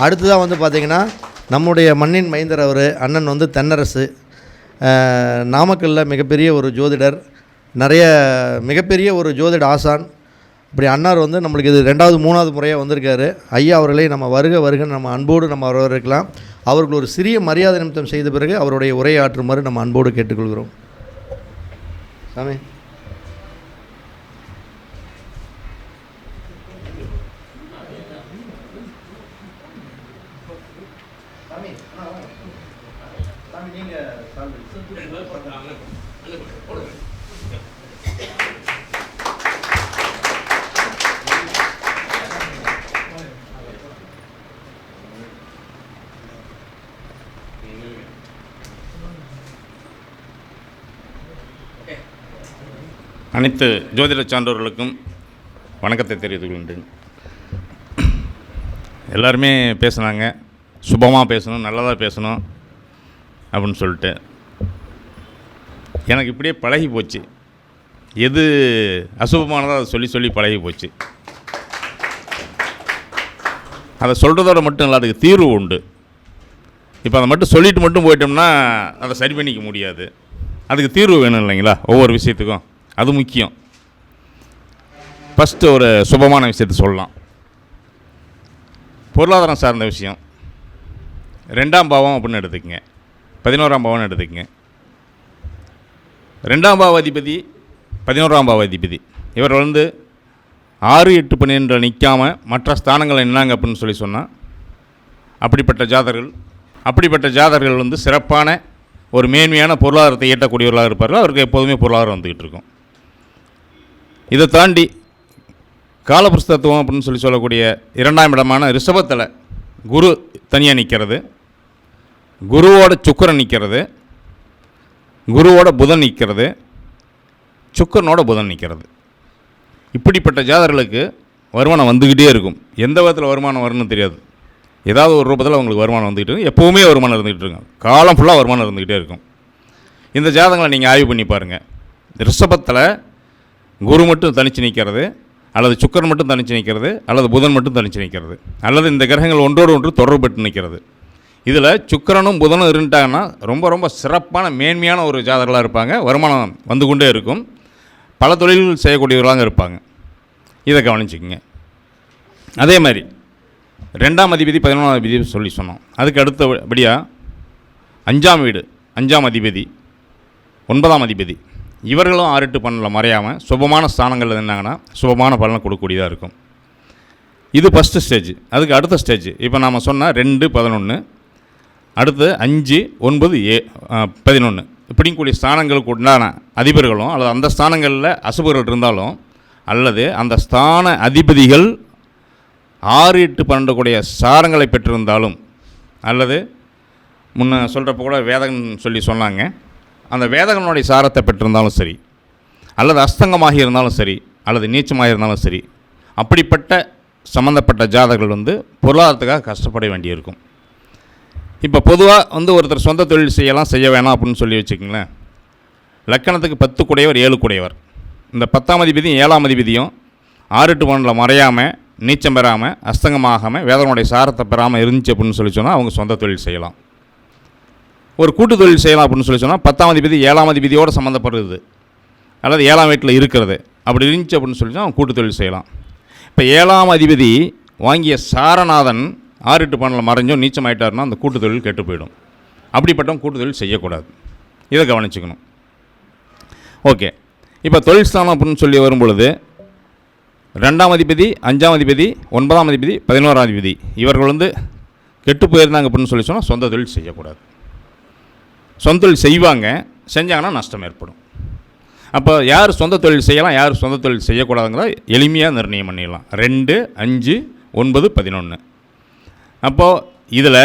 அடுத்ததாக வந்து பார்த்திங்கன்னா நம்முடைய மண்ணின் மைந்தர் அவர் அண்ணன் வந்து தென்னரசு, நாமக்கல்லில் மிகப்பெரிய ஒரு ஜோதிடர், நிறைய மிகப்பெரிய ஒரு ஜோதிட ஆசான். இப்படி அன்னார் வந்து நம்மளுக்கு இது 2வது 3வது முறையாக வந்திருக்காரு. ஐயா அவர்களை நம்ம வருக நம்ம அன்போடு நம்ம வரவேற்கலாம். அவர்கள் ஒரு சிறிய மரியாதை நிமித்தம் செய்த பிறகு அவருடைய உரையாற்றுமாறு நம்ம அன்போடு கேட்டுக்கொள்கிறோம். சாமி அனைத்து ஜோதிட சான்றோர்களுக்கும் வணக்கத்தை தெரிவித்துக் கொள்கின்றேன். எல்லாருமே பேசுனாங்க, சுபமாக பேசணும், நல்லதாக பேசணும் அப்படின்னு சொல்லிட்டு. எனக்கு இப்படியே பழகி போச்சு. எது அசுபமானதோ அதை சொல்லி சொல்லி பழகி போச்சு. அதை சொல்கிறதோட மட்டும் இல்லை, அதுக்கு தீர்வு உண்டு. இப்போ அதை மட்டும் சொல்லிட்டு மட்டும் போயிட்டோம்னா அதை சரி பண்ணிக்க முடியாது. அதுக்கு தீர்வு வேணும் இல்லைங்களா, ஒவ்வொரு விஷயத்துக்கும். அது முக்கியம். ஃபஸ்ட்டு ஒரு சுபமான விஷயத்தை சொல்லலாம். பொருளாதாரம் சார்ந்த விஷயம். 2ஆம் பாவம் அப்படின்னு எடுத்துக்கங்க, 11ஆம் பாவம்னு எடுத்துக்கங்க. 2ஆம் பாவ அதிபதி 11ஆம் பாவ அதிபதி இவர் வந்து 6, 8, 12 நிற்காமல் மற்ற ஸ்தானங்கள் என்னங்க அப்படின்னு சொல்லி சொன்னால், அப்படிப்பட்ட ஜாதகர்கள் வந்து சிறப்பான ஒரு மேன்மையான பொருளாதாரத்தை ஈட்டக்கூடியவர்களாக இருப்பார்கள். அவருக்கு எப்போதுமே பொருளாதாரம் வந்துக்கிட்டு இருக்கும். இதை தாண்டி காலபுருஷத்துவம் அப்படின்னு சொல்லக்கூடிய 2ஆம் இடமான ரிஷபத்தில் குரு தனியாக நிற்கிறது, குருவோட சுக்கிரன் நிற்கிறது, குருவோட புதன் நிற்கிறது, சுக்கிரனோட புதன் நிற்கிறது. இப்படிப்பட்ட ஜாதகர்களுக்கு வருமானம் வந்துக்கிட்டே இருக்கும். எந்த விதத்தில் வருமானம் வரும்னு தெரியாது. ஏதாவது ஒரு ரூபத்தில் அவங்களுக்கு வருமானம் வந்துக்கிட்டு இருக்கும். எப்போவுமே வருமானம் இருந்துக்கிட்டு இருக்கும். காலம் ஃபுல்லாக வருமானம் இருந்துக்கிட்டே இருக்கும். இந்த ஜாதகங்களை நீங்கள் ஆய்வு பண்ணி பாருங்கள். ரிஷபத்தில் குரு மட்டும் தனித்து நிற்கிறது, அல்லது சுக்கிரன் மட்டும் தனித்து நிற்கிறது, அல்லது புதன் மட்டும் தனித்து நிற்கிறது, அல்லது இந்த கிரகங்கள் ஒன்றோடு ஒன்று தொடர்பட்டு நிற்கிறது. இதில் சுக்கிரனும் புதனும் இருந்துட்டாங்கன்னா ரொம்ப ரொம்ப சிறப்பான மேன்மையான ஒரு ஜாதகர்களாக இருப்பாங்க. வருமானம் வந்து கொண்டே இருக்கும். பல தொழில்கள் செய்யக்கூடியவர்களாக இருப்பாங்க. இதை கவனிச்சுக்கோங்க. அதே மாதிரி 2ஆம் அதிபதி 11ஆம் அதிபதி சொல்லி சொன்னோம். அதுக்கு அடுத்தபடியாக 5ஆம் வீடு 5ஆம் அதிபதி 9ஆம் அதிபதி இவர்களும் 6, 8, 12 மறையாமல் சுபமான ஸ்தானங்கள் இருந்தாங்கன்னா சுபமான பலனை கொடுக்கக்கூடியதாக இருக்கும். இது ஃபஸ்ட்டு ஸ்டேஜ். அதுக்கு அடுத்த ஸ்டேஜ் இப்போ நாம் சொன்னால் 2, 11, அடுத்து 5, 9, 11 இப்படிங்கூடிய ஸ்தானங்களுக்கு உண்டான அதிபர்களும், அல்லது அந்த ஸ்தானங்களில் அசுபர்கள் இருந்தாலும், அல்லது அந்த ஸ்தான அதிபதிகள் 6, 8, 12 கூடிய சாரங்களை பெற்றிருந்தாலும், அல்லது முன்ன சொல்கிறப்ப கூட வேதகன் சொல்லி சொன்னாங்க, அந்த வேதகனுடைய சாரத்தை பெற்றிருந்தாலும் சரி, அல்லது அஸ்தங்கமாக இருந்தாலும் சரி, அல்லது நீச்சமாக இருந்தாலும் சரி, அப்படிப்பட்ட சம்மந்தப்பட்ட ஜாதகர்கள் வந்து பொருளாதாரத்துக்காக கஷ்டப்பட வேண்டியிருக்கும். இப்போ பொதுவாக வந்து ஒருத்தர் சொந்த தொழில் செய்ய வேணாம் அப்படின்னு சொல்லி வச்சுக்கோங்களேன். லக்கணத்துக்கு 10 கூடையவர் 7 கூடையவர். இந்த 10ஆம் அதிபதியும் 7ஆம் அதிபதியும் 6, 8, 12 மறையாமல், நீச்சம் பெறாமல், அஸ்தங்கமாகாமல், வேதனுடைய சாரத்தை பெறாமல் இருந்துச்சு அப்படின்னு சொல்லி சொன்னால் அவங்க சொந்த தொழில் செய்யலாம். ஒரு கூட்டு தொழில் செய்யலாம் அப்படின்னு சொல்லி சொன்னால் 10ஆம் அதிபதி 7ஆம் அதிபதியோடு சம்மந்தப்படுறது, அல்லது 7ஆம் வீட்டில் இருக்கிறது அப்படி இருந்துச்சு அப்படின்னு சொல்லி சொன்னால் அவங்க கூட்டு தொழில் செய்யலாம். இப்போ 7ஆம் அதிபதி வாங்கிய சாரநாதன் 6, 8, 12 மறைஞ்சோ நீச்சம் ஆகிட்டாருன்னா அந்த கூட்டு தொழில் கெட்டு போயிடும். அப்படிப்பட்டவங்க கூட்டு தொழில் செய்யக்கூடாது. இதை கவனிச்சுக்கணும். ஓகே, இப்போ தொழில் ஸ்தானம் அப்படின்னு சொல்லி வரும்பொழுது 2ஆம் அதிபதி 5ஆம் அதிபதி 9ஆம் அதிபதி 11ஆம் அதிபதி இவர்கள் வந்து கெட்டு போயிருந்தாங்க அப்படின்னு சொல்லி சொன்னால் சொந்த தொழில் செய்யக்கூடாது. சொந்த தொழில் செய்வாங்க, செஞ்சாங்கன்னா நஷ்டம் ஏற்படும். அப்போ யார் சொந்த தொழில் செய்யலாம், யார் சொந்த தொழில் செய்யக்கூடாதுங்கிறத எளிமையாக நிர்ணயம் பண்ணிடலாம். 2, 5, 9, 11. அப்போது இதில்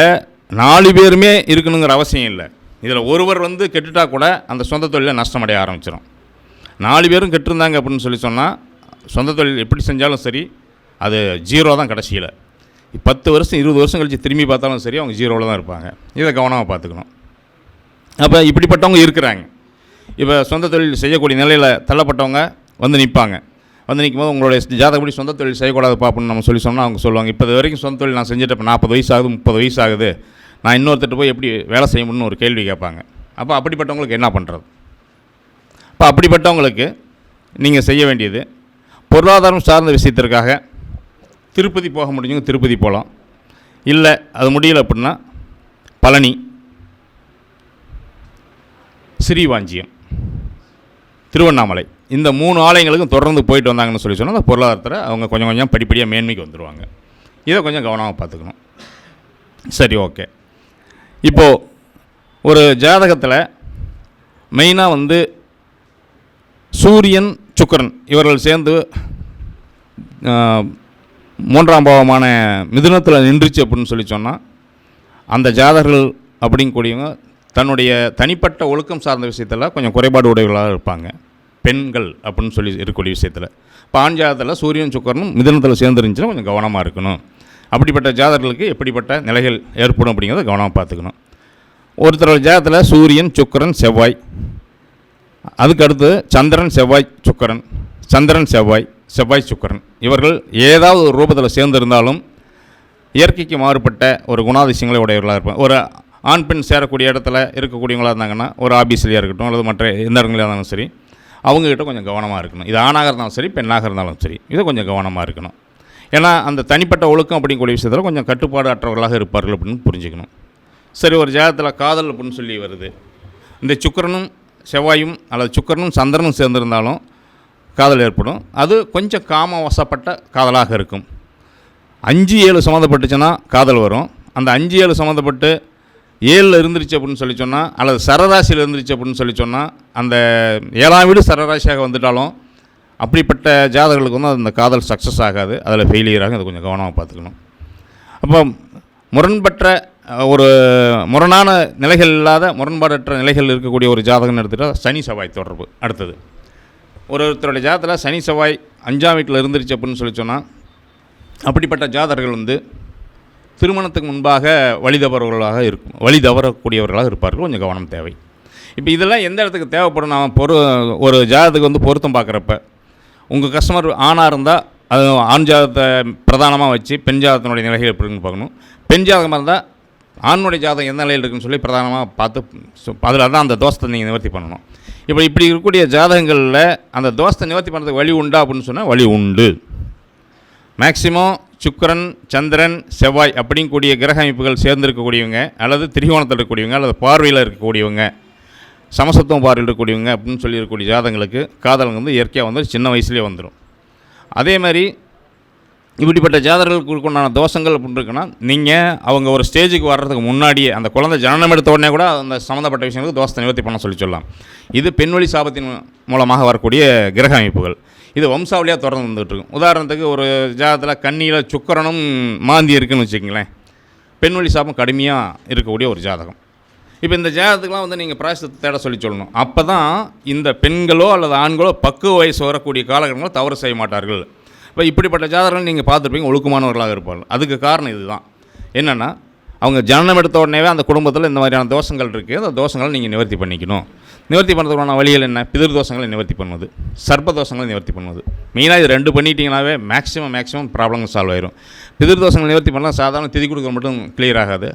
4 பேருமே இருக்கணுங்கிற அவசியம் இல்லை. இதில் ஒருவர் வந்து கெட்டுட்டா கூட அந்த சொந்த தொழிலை நஷ்டமடைய ஆரம்பிச்சிடும். 4 பேரும் கெட்டிருந்தாங்க அப்படின்னு சொல்லி சொன்னால் சொந்த தொழில் எப்படி செஞ்சாலும் சரி அது 0 தான் கடைசியில். 10 வருஷம் 20 வருஷம் கழித்து திரும்பி பார்த்தாலும் சரி அவங்க 0வில் தான் இருப்பாங்க. இதை கவனமாக பார்த்துக்கணும். அப்போ இப்படிப்பட்டவங்க இருக்கிறாங்க. இப்போ சொந்த தொழில் செய்யக்கூடிய நிலையில் தள்ளப்பட்டவங்க வந்து நிற்பாங்க. வந்து நிற்கும் போது உங்களுடைய ஜாதகப்படி சொந்த தொழில் செய்யக்கூடாதுப்பா அப்படின்னு நம்ம சொல்லி சொன்னால் அவங்க சொல்லுவாங்க, இப்போ இது வரைக்கும் சொந்த தொழில் நான் செஞ்சுட்டு இப்போ 40 வயசு ஆகுது 30 வயசு ஆகுது, நான் இன்னொருத்தட்டு போய் எப்படி வேலை செய்ய முடியும்னு ஒரு கேள்வி கேட்பாங்க. அப்போ அப்படிப்பட்டவங்களுக்கு என்ன பண்ணுறது? இப்போ அப்படிப்பட்டவங்களுக்கு நீங்கள் செய்ய வேண்டியது, பொருளாதாரம் சார்ந்த விஷயத்திற்காக திருப்பதி போக முடியுங்க, திருப்பதி போகலாம். இல்லை அது முடியலை அப்படின்னா பழனி, ஸ்ரீவாஞ்சியம், திருவண்ணாமலை, இந்த 3 ஆலயங்களுக்கும் தொடர்ந்து போயிட்டு வந்தாங்கன்னு சொல்லி சொன்னால் அந்த பொருளாதாரத்தில் அவங்க கொஞ்சம் கொஞ்சம் படிப்படியாக மேன்மைக்கு வந்துடுவாங்க. இதை கொஞ்சம் கவனமாக பார்த்துக்கணும். சரி, ஓகே. இப்போது ஒரு ஜாதகத்தில் மெயினாக வந்து சூரியன் சுக்கிரன் இவர்கள் சேர்ந்து 3ஆம் பாவமான மிதுனத்தில் நின்றுச்சு அப்படின்னு சொல்லி சொன்னால் அந்த ஜாதகர்கள் அப்படிங்கக்கூடியவங்க தன்னுடைய தனிப்பட்ட ஒழுக்கம் சார்ந்த விஷயத்தில் கொஞ்சம் குறைபாடு உடையவர்களாக இருப்பாங்க. பெண்கள் அப்படின்னு சொல்லி இருக்கக்கூடிய விஷயத்தில் இப்போ ஆண் ஜாதகத்தில் சூரியன் சுக்கிரனும் மிதுனத்தில் சேர்ந்துருந்துச்சுன்னா கொஞ்சம் கவனமாக இருக்கணும். அப்படிப்பட்ட ஜாதகர்களுக்கு எப்படிப்பட்ட நிலைகள் ஏற்படும் அப்படிங்கிறத கவனமாக பார்த்துக்கணும். ஒருத்தரோட ஜாதகத்தில் சூரியன் சுக்கிரன் செவ்வாய், அதுக்கு அடுத்து சந்திரன் செவ்வாய் சுக்கிரன், சந்திரன் செவ்வாய், செவ்வாய் சுக்கிரன், இவர்கள் ஏதாவது ஒரு ரூபத்தில் சேர்ந்திருந்தாலும் இயற்கைக்கு மாறுபட்ட ஒரு குணாதிசயங்களை உடையவர்களாக இருப்பாங்க. ஒரு ஆண் பெண் சேரக்கூடிய இடத்துல இருக்கக்கூடியவங்களாக இருந்தாங்கன்னா, ஒரு ஆபீஸ்லையாக இருக்கட்டும் அல்லது மற்ற எந்த இடங்களாக இருந்தாலும் சரி, அவங்கக்கிட்ட கொஞ்சம் கவனமாக இருக்கணும். இது ஆணாக இருந்தாலும் சரி பெண்ணாக இருந்தாலும் சரி, இதை கொஞ்சம் கவனமாக இருக்கணும். ஏன்னா அந்த தனிப்பட்ட ஒழுக்கம் அப்படிங்கக்கூடிய விஷயத்தில் கொஞ்சம் கட்டுப்பாடு அற்றவர்களாக இருப்பார்கள் அப்படின்னு புரிஞ்சுக்கணும். சரி, ஒரு ஜாதகத்தில் காதல் அப்படின்னு சொல்லி வருது, இந்த சுக்கிரனும் செவ்வாயும் அல்லது சுக்கிரனும் சந்திரனும் சேர்ந்திருந்தாலும் காதல் ஏற்படும். அது கொஞ்சம் காம வசப்பட்ட காதலாக இருக்கும். 5-7 சம்மந்தப்பட்டுச்சுன்னா காதல் வரும். அந்த 5-7 சம்மந்தப்பட்டு 7 இருந்துருச்சு அப்படின்னு சொல்லி சொன்னால், அல்லது சரராசியில் இருந்துருச்சு அப்படின்னு சொல்லி சொன்னால், அந்த 7ஆம் வீடு சரராசியாக வந்துட்டாலும் அப்படிப்பட்ட ஜாதகர்களுக்கு வந்து அந்த காதல் சக்ஸஸ் ஆகாது, அதில் ஃபெயிலியர் ஆகும். அதை கொஞ்சம் கவனமாக பார்த்துக்கணும். அப்போ முரண்பற்ற ஒரு முரணான நிலைகள் இல்லாத முரண்பாடற்ற நிலைகள் இருக்கக்கூடிய ஒரு ஜாதகம்னு எடுத்துகிட்டால் சனி செவ்வாய் தொடர்பு. அடுத்தது ஒருத்தருடைய ஜாதகத்தில் சனி செவ்வாய் 5ஆம் வீட்டில் இருந்துருச்சு அப்படின்னு சொல்லி சொன்னால், அப்படிப்பட்ட ஜாதகர்கள் வந்து திருமணத்துக்கு முன்பாக வழி தவறக்கூடியவர்களாக இருப்பார்கள். கொஞ்சம் கவனம் தேவை. இப்போ இதெல்லாம் எந்த இடத்துக்கு தேவைப்படும்? நாம் ஒரு ஜாதகத்துக்கு வந்து பொருத்தம் பார்க்குறப்ப உங்கள் கஸ்டமர் ஆணாக இருந்தால் அது ஆண் ஜாதகத்தை பிரதானமாக வச்சு பெண் ஜாதகத்தினுடைய நிலைகள் எப்படின்னு பார்க்கணும். பெண் ஜாதகமாக இருந்தால் ஆணுடைய ஜாதகம் எந்த நிலையில் இருக்குன்னு சொல்லி பிரதானமாக பார்த்து அதில் தான் அந்த தோஷத்தை நீங்கள் நிவர்த்தி பண்ணணும். இப்படி இருக்கக்கூடிய ஜாதகங்களில் அந்த தோஷத்தை நிவர்த்தி பண்ணுறதுக்கு வழி உண்டா அப்படின்னு சொன்னால் வழி உண்டு. மேக்சிமம் சுக்கிரன் சந்திரன் செவ்வாய் அப்படிங்கக்கூடிய கிரக அமைப்புகள் சேர்ந்துருக்கக்கூடியவங்க, அல்லது திரிகோணத்தில் இருக்கக்கூடியவங்க, அல்லது பார்வையில் இருக்கக்கூடியவங்க, சமசத்துவம் பார்வையில் இருக்கக்கூடியவங்க அப்படின்னு சொல்லி இருக்கக்கூடிய ஜாதகங்களுக்கு காதல் வந்து இயற்கையாக வந்து சின்ன வயசுலேயே வந்துடும். அதே மாதிரி இப்படிப்பட்ட ஜாதகர்களுக்கு உண்டான தோஷங்கள் அப்படின்னு இருக்குன்னா, நீங்கள் அவங்க ஒரு ஸ்டேஜுக்கு வர்றதுக்கு முன்னாடியே அந்த குழந்தை ஜனனம் எடுத்த உடனே கூட அந்த சம்மந்தப்பட்ட விஷயங்களுக்கு தோஷத்தை நிவர்த்தி பண்ண சொல்லலாம். இது பெண்வழி சாபத்தின் மூலமாக வரக்கூடிய கிரக அமைப்புகள். இது வம்சாவளியாக தொடர்ந்து வந்துகிட்ருக்கும். உதாரணத்துக்கு ஒரு ஜாதகத்தில் கன்னியில் சுக்கிரனும் மாந்தி இருக்குதுன்னு வச்சுக்கிங்களேன், பெண்வழி சாபம் கடுமையாக இருக்கக்கூடிய ஒரு ஜாதகம். இப்போ இந்த ஜாதகத்துக்குலாம் வந்து நீங்கள் பிராயசித்தத்தை தேட சொல்லணும். அப்போ தான் இந்த பெண்களோ அல்லது ஆண்களோ பக்குவ வயசு வரக்கூடிய காலகட்டங்களில் தவறு செய்ய மாட்டார்கள். இப்போ இப்படிப்பட்ட ஜாதகங்கள் நீங்கள் பார்த்துருப்பீங்க, ஒழுக்கமானவர்களாக இருப்பார்கள். அதுக்கு காரணம் இதுதான். என்னென்னா, அவங்க ஜனனம் எடுத்த உடனேவே அந்த குடும்பத்தில் இந்த மாதிரியான தோஷங்கள் இருக்குது, அந்த தோஷங்களை நீங்கள் நிவர்த்தி பண்ணிக்கணும். நிவர்த்தி பண்ணுறதுக்கான வழிகள் என்ன? பிதிர் தோஷங்களை நிவர்த்தி பண்ணுவது, சர்ப்ப தோஷங்களை நிவர்த்தி பண்ணுவது. மெயினாக இது 2 பண்ணிட்டீங்கன்னாவே மேக்ஸிமம் ப்ராப்ளம் சால்வ் ஆயிரும். பிதிர் தோஷங்களை நிவர்த்தி பண்ணலாம் சாதாரண திதி கொடுக்க மட்டும் கிளியர் ஆகாது.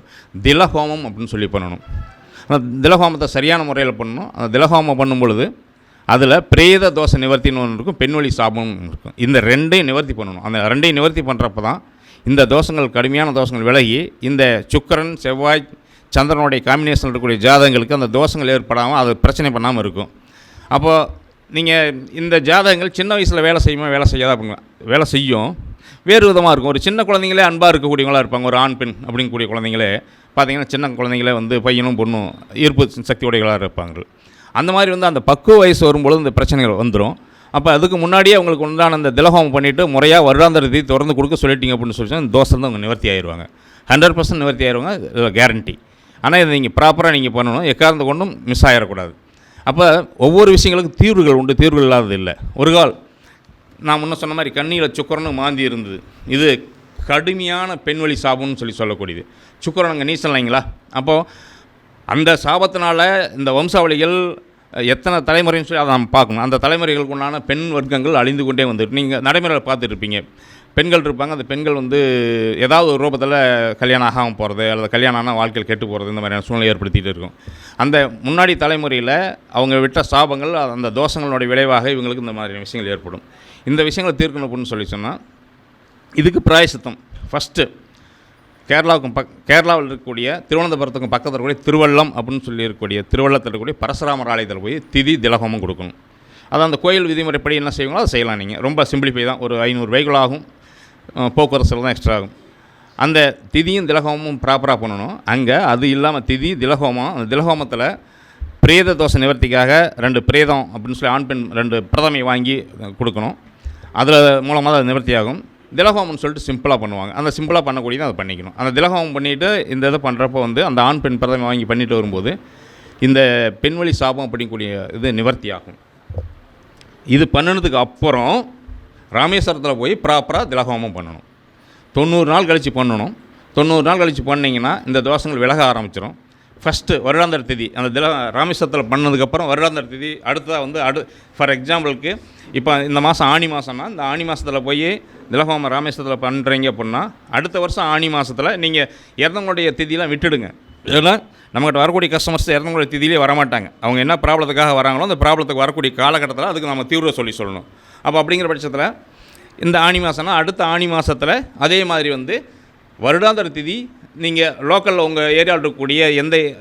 திலஹோமம் அப்படின்னு சொல்லி பண்ணணும். அந்த திலஹோமத்தை சரியான முறையில் பண்ணணும். அந்த திலஹோமம் பண்ணும் பொழுது அதில் பிரேத தோஷ நிவர்த்தின்னு ஒன்று இருக்கும், பெண்வழி சாபம் இருக்கும். இந்த 2ஐயும் நிவர்த்தி பண்ணணும். அந்த 2ஐயும் நிவர்த்தி பண்ணுறப்ப தான் இந்த தோஷங்கள், கடுமையான தோஷங்கள் விலகி இந்த சுக்கிரன் செவ்வாய் சந்திரனுடைய காம்பினேஷன் இருக்கக்கூடிய ஜாதகங்களுக்கு அந்த தோஷங்கள் ஏற்படாமல் அது பிரச்சனை பண்ணாமல் இருக்கும். அப்போது நீங்கள் இந்த ஜாதகங்கள் சின்ன வயசில் வேலை செய்யுமா வேலை செய்யாதா அப்படிங்களா? வேலை செய்யும், வேறு விதமாக இருக்கும். ஒரு சின்ன குழந்தைங்களே அன்பாக இருக்கக்கூடியவங்களாக இருப்பாங்க. ஒரு ஆண் பெண் அப்படிங்கக்கூடிய குழந்தைங்களே பார்த்திங்கன்னா, சின்ன குழந்தைங்களே வந்து பையனும் பொண்ணும் ஈர்ப்பு சக்தி உடையவர்களாக இருப்பாங்க. அந்த மாதிரி வந்து அந்த பக்குவ வயசு வரும்பொழுது இந்த பிரச்சனைகள் வந்துடும். அப்போ அதுக்கு முன்னாடியே அவங்களுக்கு உண்டான அந்த திலஹோமம் பண்ணிவிட்டு முறையாக வருடாந்திரத்தை திறந்து கொடுக்க சொல்லிட்டீங்க அப்படின்னு சொல்லி இந்த தோஷம் தான் அவங்க நிவர்த்தி ஆயிடுவாங்க. 100% நிவர்த்தி ஆயிடுவாங்க, கேரண்டி. ஆனால் இதை நீங்கள் ப்ராப்பராக நீங்கள் பண்ணணும், எக்காரணத்தை கொண்டும் மிஸ் ஆகிடக்கூடாது. அப்போ ஒவ்வொரு விஷயங்களுக்கும் தீர்வுகள் உண்டு, தீர்வுகள் இல்லாதது இல்லை. ஒரு கால் நான் முன்ன சொன்ன மாதிரி கண்ணியில் சுக்கிரனும் மாந்தி இருந்தது, இது கடுமையான பெண்வழி சாபம்னு சொல்லக்கூடியது. சுக்கிரன் அங்கே நீச்சல் இல்லைங்களா? அப்போது அந்த சாபத்தினால் இந்த வம்சாவளிகள் எத்தனை தலைமுறைன்னு சொல்லி அதை நம்ம பார்க்கணும். அந்த தலைமுறைகளுக்கு உண்டான பெண் வர்க்கங்கள் அழிந்து கொண்டே வந்துட்டு நீங்கள் நடைமுறையில் பார்த்துட்ருப்பீங்க. பெண்கள் இருப்பாங்க, அந்த பெண்கள் வந்து ஏதாவது ஒரு ரூபத்தில் கல்யாணம் ஆகாமல் போகிறது அல்லது கல்யாணம் ஆனால் வாழ்க்கையில் கெட்டு போகிறது, இந்த மாதிரியான சூழ்நிலை ஏற்படுத்திகிட்டு இருக்கும். அந்த முன்னாடி தலைமுறையில் அவங்க விட்ட சாபங்கள், அந்த தோஷங்களுடைய விளைவாக இவங்களுக்கு இந்த மாதிரியான விஷயங்கள் ஏற்படும். இந்த விஷயங்களை தீர்க்கணும் அப்படின்னு சொல்லி சொன்னால் இதுக்கு பிராயசித்தம் ஃபஸ்ட்டு கேரளாவில் இருக்கக்கூடிய திருவனந்தபுரத்துக்கும் பக்கத்தில் இருக்கக்கூடிய திருவள்ளம் அப்படின்னு சொல்லி இருக்கக்கூடிய திருவள்ளத்தில் இருக்கக்கூடிய பரசுராமர் ஆலயத்தில் போய் திதி திலகமும் கொடுக்கணும். அது அந்த கோயில் விதிமுறைப்படி என்ன செய்வீங்களோ அதை செய்யலாம். நீங்கள் ரொம்ப சிம்பிளிஃபை தான், ஒரு 500 வெஹிக்கிள் ஆகும், போக்குவரத்து தான் எக்ஸ்ட்ரா ஆகும். அந்த திதியும் திலகமும் ப்ராப்பராக பண்ணணும். அங்கே அது இல்லாமல் திதி திலகோமம், அந்த திலகோமத்தில் பிரேத தோஷ நிவர்த்திக்காக 2 பிரேதம் அப்படின்னு சொல்லி ஆண் பெண் 2 பிரதமை வாங்கி கொடுக்கணும். அதில் மூலமாக தான் அது நிவர்த்தி ஆகும். திலகோமம்னு சொல்லிட்டு சிம்பிளாக பண்ணுவாங்க. அந்த சிம்பிளாக பண்ணக்கூடியதை அதை பண்ணிக்கணும். அந்த திலகோமம் பண்ணிவிட்டு இந்த இதை பண்ணுறப்போ வந்து அந்த ஆண் பெண் பிரதமை வாங்கி பண்ணிட்டு வரும்போது இந்த பெண்வழி சாபம் அப்படிங்கக்கூடிய இது நிவர்த்தி ஆகும். இது பண்ணினதுக்கு அப்புறம் ராமேஸ்வரத்தில் போய் ப்ராப்பராக திலகோமம் பண்ணணும். 90 நாள் கழித்து பண்ணணும். 90 நாள் கழித்து பண்ணிங்கன்னா இந்த தோஷங்கள் விலக ஆரம்பிச்சிடும். ஃபஸ்ட்டு வருடாந்திர திதி அந்த ராமேஸ்வரத்தில் பண்ணதுக்கப்புறம் வருடாந்திர திதி அடுத்ததாக வந்து ஃபார் எக்ஸாம்பிளுக்கு இப்போ இந்த மாதம் ஆனி மாதம்னா இந்த ஆனி மாதத்தில் போய் திலகோமம் ராமேஸ்வரத்தில் பண்ணுறீங்க அப்படின்னா அடுத்த வருஷம் ஆனி மாதத்தில் நீங்கள் இறந்தவங்களுடைய திதியெலாம் விட்டுடுங்க. இதெல்லாம் நம்மகிட்ட வரக்கூடிய கஸ்டமர்ஸ் இறந்தவங்களுடைய திதியிலே வரமாட்டாங்க. அவங்க என்ன ப்ராப்ளத்துக்காக வராங்களோ அந்த ப்ராப்ளத்துக்கு வரக்கூடிய காலகட்டத்தில் அதுக்கு நம்ம தீவிர சொல்லணும். அப்போ அப்படிங்கிற பட்சத்தில் இந்த ஆனி மாதம்னா அடுத்த ஆனி மாதத்தில் அதே மாதிரி வந்து வருடாந்திர திதி நீங்கள் லோக்கலில் உங்கள் ஏரியாவில் இருக்கக்கூடிய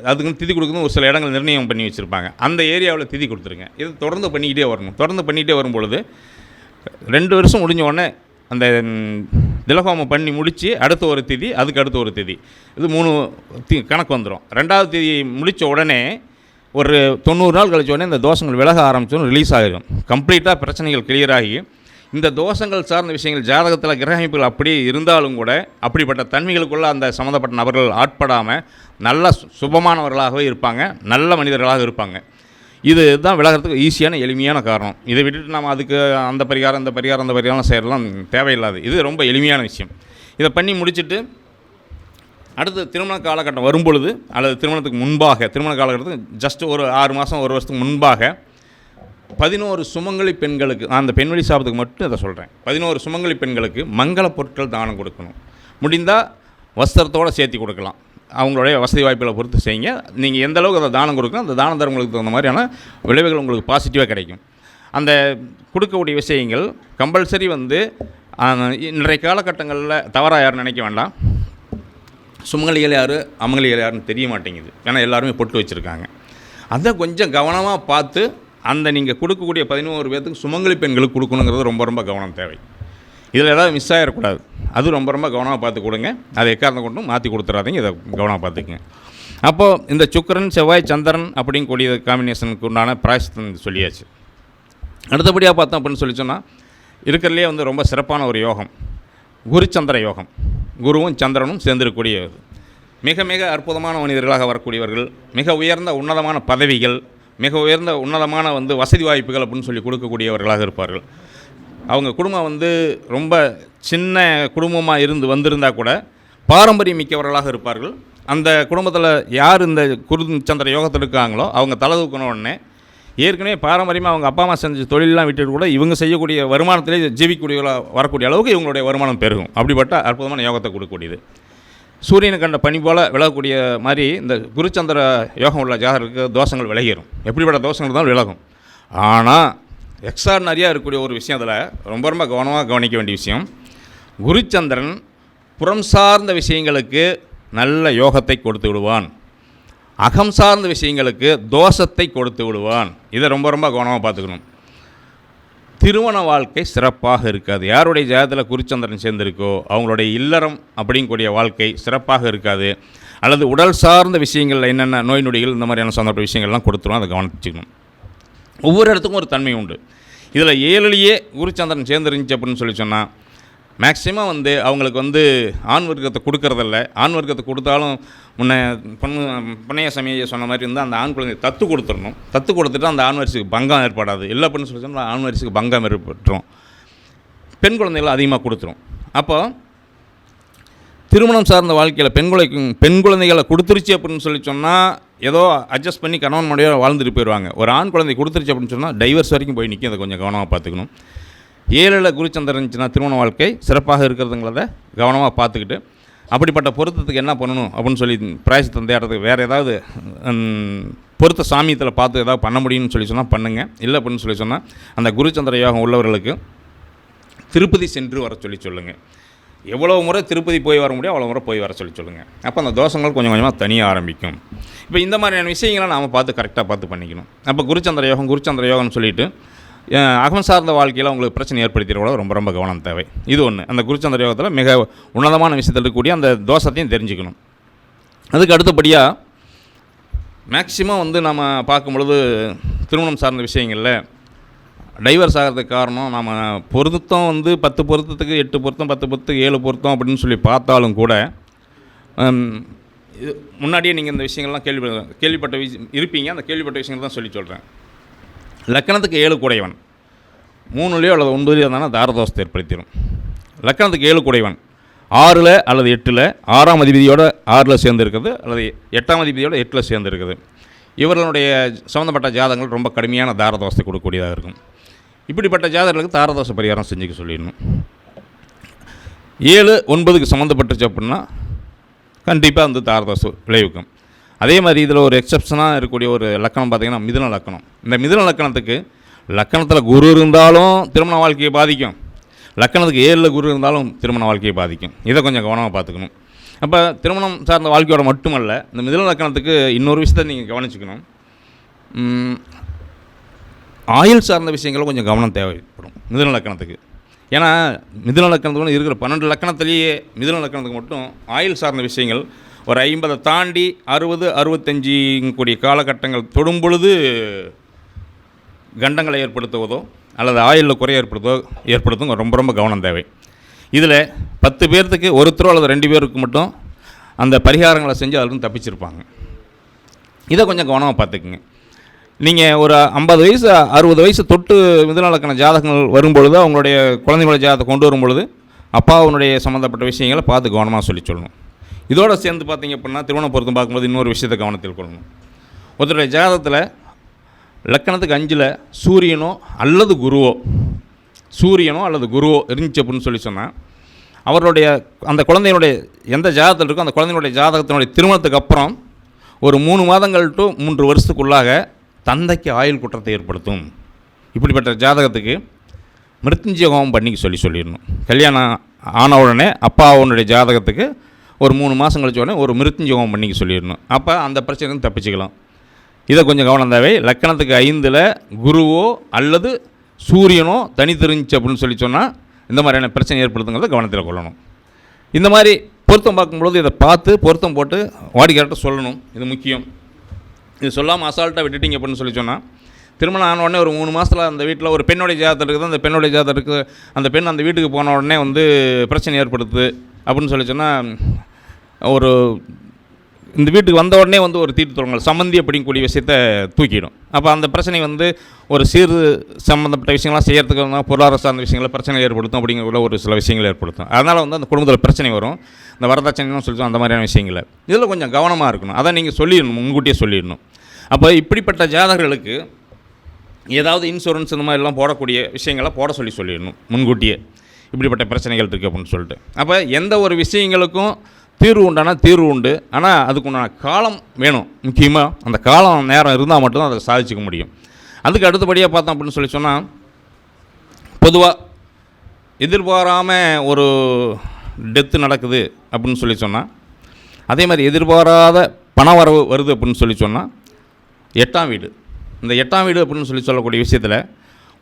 அதுக்குன்னு திதி கொடுக்கணும் ஒரு சில இடங்கள் நிர்ணயம் பண்ணி வச்சுருப்பாங்க. அந்த ஏரியாவில் திதி கொடுத்துருங்க. இது தொடர்ந்து பண்ணிக்கிட்டே வரணும். தொடர்ந்து பண்ணிக்கிட்டே வரும்பொழுது 2 வருஷம் முடிஞ்ச உடனே அந்த திலகோமம் பண்ணி முடித்து அடுத்த ஒரு திதி, அதுக்கு அடுத்த ஒரு திதி, இது 3 கணக்கு வந்துடும். 2வது திதி முடித்த உடனே ஒரு 90 நாள் கழிச்ச உடனே இந்த தோஷங்கள் விலக ஆரம்பிச்சோன்னு ரிலீஸ் ஆகிடும். கம்ப்ளீட்டாக பிரச்சனைகள் கிளியராகி இந்த தோஷங்கள் சார்ந்த விஷயங்கள் ஜாதகத்தில் கிரக அமைப்புகள் அப்படி இருந்தாலும் கூட அப்படிப்பட்ட தன்மைகளுக்குள்ளே அந்த சம்மந்தப்பட்ட நபர்கள் ஆட்படாமல் நல்ல சுபமானவர்களாகவே இருப்பாங்க, நல்ல மனிதர்களாக இருப்பாங்க. இதுதான் விலகிறதுக்கு ஈஸியான எளிமையான காரணம். இதை விட்டுட்டு நம்ம அதுக்கு அந்த பரிகாரம் செய்யலாம் தேவையில்லாது. இது ரொம்ப எளிமையான விஷயம். இதை பண்ணி முடிச்சுட்டு அடுத்து திருமண காலகட்டம் வரும்பொழுது அல்லது திருமணத்துக்கு முன்பாக, திருமண காலகட்டத்துக்கு ஜஸ்ட் ஒரு 6 மாதம் 1 வருஷத்துக்கு முன்பாக 11 சுமங்கலி பெண்களுக்கு, நான் அந்த பெண்வழி சாபத்துக்கு மட்டும் இதை சொல்கிறேன், 11 சுமங்கலி பெண்களுக்கு மங்கள பொருட்கள் தானம் கொடுக்கணும். முடிந்தால் வஸ்திரத்தோடு சேர்த்து கொடுக்கலாம். அவங்களுடைய வசதி வாய்ப்புகளை பொறுத்து செய்யுங்க. நீங்கள் எந்த அளவுக்கு அதை தானம் கொடுக்கணும், அந்த தான தர்மங்களுக்கு தகுந்த மாதிரியான விளைவுகள் உங்களுக்கு பாசிட்டிவாக கிடைக்கும். அந்த கொடுக்கக்கூடிய விஷயங்கள் கம்பல்சரி வந்து இன்றைய காலகட்டங்களில் தவறாக யாரும் நினைக்க வேண்டாம். சுமங்கலிகள் யார் அமங்கலிகள் யாருன்னு தெரிய மாட்டேங்குது. ஏன்னா எல்லாருமே பொட்டு வச்சுருக்காங்க. அதை கொஞ்சம் கவனமாக பார்த்து அந்த நீங்கள் கொடுக்கக்கூடிய 11 பேர்த்துக்கு சுமங்கலி பெண்களுக்கு கொடுக்கணுங்கிறது ரொம்ப ரொம்ப கவனம் தேவை. இதில் ஏதாவது மிஸ் ஆகிடக்கூடாது. அது ரொம்ப ரொம்ப கவனமாக பார்த்து கொடுங்க. அதை எக்காரணம் கொண்டும் மாற்றி கொடுத்துடாதீங்க. இதை கவனமாக பார்த்துக்குங்க. அப்போது இந்த சுக்கிரன் செவ்வாய் சந்திரன் அப்படிங்கக்கூடிய காம்பினேஷனுக்கு உண்டான பிராயசித்தம் சொல்லியாச்சு. அடுத்தபடியாக பார்த்தோம் அப்படின்னு சொல்லி சொன்னால் இருக்கிறதுலே வந்து ரொம்ப சிறப்பான ஒரு யோகம் குருச்சந்திர யோகம். குருவும் சந்திரனும் சேர்ந்திருக்கக்கூடிய மிக மிக அற்புதமான மனிதர்களாக வரக்கூடியவர்கள், மிக உயர்ந்த உன்னதமான பதவிகள், மிக உயர்ந்த உன்னதமான வந்து வசதி வாய்ப்புகள் அப்படின்னு சொல்லி கொடுக்கக்கூடியவர்களாக இருப்பார்கள். அவங்க குடும்பம் வந்து ரொம்ப சின்ன குடும்பமாக வந்திருந்தால் கூட பாரம்பரியம் மிக்கவர்களாக இருப்பார்கள். அந்த குடும்பத்தில் யார் இந்த குருச்சந்திர யோகத்தில் இருக்காங்களோ அவங்க தலை தூக்கின உடனே ஏற்கனவே பாரம்பரியமாக அவங்க அப்பா அம்மா செஞ்ச தொழிலெலாம் விட்டுட்டு கூட இவங்க செய்யக்கூடிய வருமானத்திலே ஜீவிக்கூடியவர்களாக வரக்கூடிய அளவுக்கு இவங்களுடைய வருமானம் பெருகும். அப்படிப்பட்ட அற்புதமான யோகத்தை கொடுக்கக்கூடியது. சூரியனை கண்ட பனி போல் விலகக்கூடிய மாதிரி இந்த குருச்சந்திர யோகம் உள்ள ஜாதகருக்கு தோஷங்கள் விலகிடும். எப்படிப்பட்ட தோஷங்கள் தான் விலகும். ஆனால் எக்ஸ்ட்ராடினரியாக இருக்கக்கூடிய ஒரு விஷயம் அதில் ரொம்ப ரொம்ப கவனமாக கவனிக்க வேண்டிய விஷயம், குருச்சந்திரன் புறம் சார்ந்த விஷயங்களுக்கு நல்ல யோகத்தை கொடுத்து விடுவான், அகம் சார்ந்த விஷயங்களுக்கு தோஷத்தை கொடுத்து விடுவான். இதை ரொம்ப ரொம்ப கவனமாக பார்த்துக்கணும். திருமண வாழ்க்கை சிறப்பாக இருக்காது. யாருடைய ஜாதகத்தில் குருச்சந்திரன் சேர்ந்திருக்கோ அவங்களுடைய இல்லறம் அப்படிங்கக்கூடிய வாழ்க்கை சிறப்பாக இருக்காது. அல்லது உடல் சார்ந்த விஷயங்களில் என்னென்ன நோய் நொடிகள் இந்த மாதிரியான சந்தர்ப்ப விஷயங்கள்லாம் கொடுத்துரும். அதை கவனிச்சுக்கணும். ஒவ்வொரு இடத்துக்கும் ஒரு தன்மை உண்டு. இதில் 7லேயே குருச்சந்திரன் சேர்ந்துருந்துச்சு அப்படின்னு சொல்லி சொன்னால் மேக்ஸிமம் வந்து அவங்களுக்கு வந்து ஆண் வர்க்கத்தை கொடுக்கறதில்ல. ஆண் வர்க்கத்தை கொடுத்தாலும் பொன்னைய சமய சொன்ன மாதிரி இருந்தால் அந்த ஆண் குழந்தை தத்து கொடுத்துடணும். தத்து கொடுத்துட்டு அந்த ஆண் வரிசைக்கு பங்கம் ஏற்படாது. இல்லை அப்படின்னு சொல்லி சொன்னால் ஆண் வரிசைக்கு பங்கம் ஏற்பட்டுரும். பெண் குழந்தைகள் அதிகமாக கொடுத்துரும். அப்போ திருமணம் சார்ந்த வாழ்க்கையில் பெண் குழந்தைகளை கொடுத்துருச்சு அப்படின்னு சொல்லி சொன்னால் ஏதோ அட்ஜஸ்ட் பண்ணி கணவன் மனைவியோட வாழ்ந்துட்டு போயிடுவாங்க. ஒரு ஆண் குழந்தை கொடுத்துருச்சு அப்படின்னு சொன்னால் டைவர்ஸ் வரைக்கும் போய் நிற்கும். அதை கொஞ்சம் கவனமாக பார்த்துக்கணும். 7ல் குருச்சந்திரன் இருந்துச்சுன்னா திருமண வாழ்க்கை சிறப்பாக இருக்கிறதுங்கிறத கவனமாக பார்த்துக்கிட்டு அப்படிப்பட்ட பொருத்தத்துக்கு என்ன பண்ணணும் அப்படின்னு சொல்லி பிராயசித்தம் தேடுறதுக்கு வேறு ஏதாவது பொருத்த சாமியத்தில் பார்த்து ஏதாவது பண்ண முடியும்னு சொல்லி சொன்னால் பண்ணுங்கள். இல்லை அப்படின்னு சொல்லி சொன்னால் அந்த குருச்சந்திர யோகம் உள்ளவர்களுக்கு திருப்பதி சென்று வர சொல்லுங்கள். எவ்வளோ முறை திருப்பதி போய் வர முடியும் அவ்வளோ முறை போய் வர சொல்லுங்கள். அப்போ அந்த தோஷங்கள் கொஞ்சம் கொஞ்சமாக தனியாக ஆரம்பிக்கும். இப்போ இந்த மாதிரியான விஷயங்களை நாம் பார்த்து கரெக்டாக பார்த்து பண்ணிக்கணும். அப்போ குருச்சந்திர யோகம்னு சொல்லிவிட்டு அகம் சார்ந்த வாழ்க்கையில் உங்களுக்கு பிரச்சனை ஏற்படுத்திட ரொம்ப ரொம்ப கவனம் தேவை. இது ஒன்று. அந்த குருச்சந்திர யோகத்தில் மிக உன்னதமான விஷயத்தில் இருக்கக்கூடிய அந்த தோஷத்தையும் தெரிஞ்சுக்கணும். அதுக்கு அடுத்தபடியாக மேக்சிமம் நம்ம பார்க்கும் பொழுது திருமணம் சார்ந்த விஷயங்களில் டைவர்ஸ் ஆகிறதுக்கு காரணம் நம்ம பொருத்தம் 10 பொருத்தத்துக்கு 8 பொருத்தம், 10 பொருத்தத்துக்கு 7 பொருத்தம் அப்படின்னு சொல்லி பார்த்தாலும் கூட முன்னாடியே நீங்கள் இந்த விஷயங்கள்லாம் கேள்விப்பட்ட இருப்பீங்க. அந்த கேள்விப்பட்ட விஷயங்கள் தான் சொல்லி சொல்கிறேன். லக்கணத்துக்கு 7 கூடையவன் 3லையோ அல்லது 9லையோ இருந்தாலும் தாரதோஷத்தை ஏற்படுத்திடும். லக்கணத்துக்கு 7 கூடையவன் 6ல் அல்லது 8ல் 6ஆம் அதிபதியோட 6ல் சேர்ந்து இருக்குது அல்லது 8ஆம் அதிபதியோட 8ல் சேர்ந்து இருக்குது. இவர்களுடைய சம்மந்தப்பட்ட ஜாதகங்கள் ரொம்ப கடுமையான தாரதோஷத்தை கொடுக்கக்கூடியதாக இருக்கும். இப்படிப்பட்ட ஜாதகர்களுக்கு தாரதோஷ பரிகாரம் செஞ்சுக்க சொல்லிடணும். 7, 9க்கு சம்மந்தப்பட்டுச்சு அப்படின்னா கண்டிப்பாக அந்த தாரதோஷம் விளைவிக்கும். அதே மாதிரி இதில் ஒரு எக்ஸப்ஷனாக இருக்கக்கூடிய ஒரு லக்கணம் பார்த்திங்கன்னா மிதுன லக்கணம். இந்த மிதுன லக்கணத்துக்கு லக்கணத்தில் குரு இருந்தாலும் திருமண வாழ்க்கையை பாதிக்கும். லக்கணத்துக்கு 7ல் குரு இருந்தாலும் திருமண வாழ்க்கையை பாதிக்கும். இதை கொஞ்சம் கவனமாக பார்த்துக்கணும். அப்போ திருமணம் சார்ந்த வாழ்க்கையோட மட்டுமல்ல, இந்த மிதுன லக்கணத்துக்கு இன்னொரு விஷயத்தை நீங்கள் கவனிச்சுக்கணும். ஆயுள் சார்ந்த விஷயங்களும் கொஞ்சம் கவனம் தேவைப்படும் மிதுன லக்கணத்துக்கு. ஏன்னா மிதுன லக்கணத்துக்கு இருக்கிற 12 லக்கணத்திலேயே மிதுன லக்கணத்துக்கு மட்டும் ஆயுள் சார்ந்த விஷயங்கள் ஒரு 50 தாண்டி 60, 65 கூடிய காலகட்டங்கள் தொடும் பொழுது கண்டங்களை ஏற்படுத்துவதோ அல்லது ஆயுளில் குறை ஏற்படுத்தும் ரொம்ப ரொம்ப கவனம் தேவை. இதில் 10 பேர்த்துக்கு ஒருத்தரோ அல்லது 2 பேருக்கு மட்டும் அந்த பரிகாரங்களை செஞ்சு அதிலிருந்து தப்பிச்சிருப்பாங்க. இதை கொஞ்சம் கவனமாக பார்த்துக்குங்க. நீங்கள் ஒரு 50 வயசு 60 வயசு தொட்டு மிதுன லக்கண ஜாதகங்கள் வரும்பொழுது அவங்களுடைய குழந்தைங்களோட ஜாதகத்தை கொண்டு வரும்பொழுது அப்பாவுடைய சம்மந்தப்பட்ட விஷயங்களை பார்த்து கவனமாக சொல்லணும். இதோடு சேர்ந்து பார்த்திங்க அப்படின்னா திருமண பொருத்தம் பார்க்கும்போது இன்னொரு விஷயத்தை கவனத்தில் கொள்ளணும். ஒருத்தருடைய ஜாதகத்தில் லக்கணத்துக்கு 5ல் சூரியனோ அல்லது குருவோ இருந்துச்சு அப்படின்னு சொல்லி சொன்னால் அவர்களுடைய அந்த குழந்தையினுடைய எந்த ஜாதகத்தில் இருக்கோ அந்த குழந்தையினுடைய ஜாதகத்தினுடைய திருமணத்துக்கு அப்புறம் ஒரு 3 மாதங்கள் டு 3 வருஷத்துக்குள்ளாக தந்தைக்கு ஆயுள் குற்றத்தை ஏற்படுத்தும். இப்படிப்பட்ட ஜாதகத்துக்கு மிருத்யுஞ்சய ஹோமம் பண்ணிக்க சொல்லிடணும். கல்யாணம் ஆன உடனே அப்பாவுடைய ஜாதகத்துக்கு ஒரு 3 மாதம் கழிச்ச உடனே ஒரு மிருத்யுஞ்சய ஹோமம் பண்ணிக்க சொல்லிடணும். அப்போ அந்த பிரச்சனையும் தப்பிச்சுக்கலாம். இதை கொஞ்சம் கவனம் தேவை. லக்கணத்துக்கு 5ல் குருவோ அல்லது சூரியனோ தனித்திருந்துச்சு அப்படின்னு சொல்லி சொன்னால் இந்த மாதிரியான பிரச்சனை ஏற்படுத்துங்கிறத கவனத்தில் கொள்ளணும். இந்த மாதிரி பொருத்தம் பார்க்கும்பொழுது இதை பார்த்து பொருத்தம் போட்டு வாடிக்கையாளர்கிட்ட சொல்லணும். இது முக்கியம். இது சொல்லாமல் அசால்ட்டாக விட்டுட்டிங்க அப்படின்னு சொல்லி சொன்னால் திருமணம் ஆன உடனே ஒரு 3 மாதத்தில் அந்த வீட்டில் ஒரு பெண்ணுடைய ஜாதகம் இருக்குது. அந்த பெண்ணுடைய ஜாதகம் இருக்குது. அந்த பெண் அந்த வீட்டுக்கு போன உடனே பிரச்சனை ஏற்படுத்துது அப்படின்னு சொல்லி சொன்னால் ஒரு இந்த வீட்டுக்கு வந்த உடனே ஒரு தீட்டு தொடங்கல் சம்மந்தி அப்படிங்கக்கூடிய விஷயத்தை தூக்கிடும். அப்போ அந்த பிரச்சனை ஒரு சம்மந்தப்பட்ட விஷயங்கள்லாம் செய்கிறதுக்கு பொருளாதார சார்ந்த விஷயங்களை பிரச்சனை ஏற்படுத்தும். அப்படிங்கிற ஒரு சில விஷயங்கள் ஏற்படுத்தும். அதனால் அந்த குடும்பத்தில் பிரச்சனை வரும். இந்த வரதட்சணைன்னு சொல்லிட்டு அந்த மாதிரியான விஷயங்களை இதில் கொஞ்சம் கவனமாக இருக்கணும். அதை நீங்கள் சொல்லிடணும், முன்கூட்டியே சொல்லிடணும். அப்போ இப்படிப்பட்ட ஜாதகர்களுக்கு ஏதாவது இன்சூரன்ஸ் இந்த மாதிரிலாம் போடக்கூடிய விஷயங்களை போட சொல்லிடணும் முன்கூட்டியே. இப்படிப்பட்ட பிரச்சனைகள் இருக்குது அப்படின்னு சொல்லிட்டு. அப்போ எந்த ஒரு விஷயங்களுக்கும் தீர்வு உண்டு. ஆனால் அதுக்குண்டான காலம் வேணும். முக்கியமாக அந்த காலம் நேரம் இருந்தால் மட்டும்தான் அதை சாதிச்சிக்க முடியும். அதுக்கு அடுத்தபடியாக பார்த்தோம் அப்படின்னு சொல்லி சொன்னால் பொதுவாக எதிர்பாராமல் ஒரு டெத்து நடக்குது அப்படின்னு சொல்லி சொன்னால், அதே மாதிரி எதிர்பாராத பண வரவு வருது அப்படின்னு சொல்லி சொன்னால் 8ஆம் வீடு, இந்த 8ஆம் வீடு அப்படின்னு சொல்லக்கூடிய விஷயத்தில்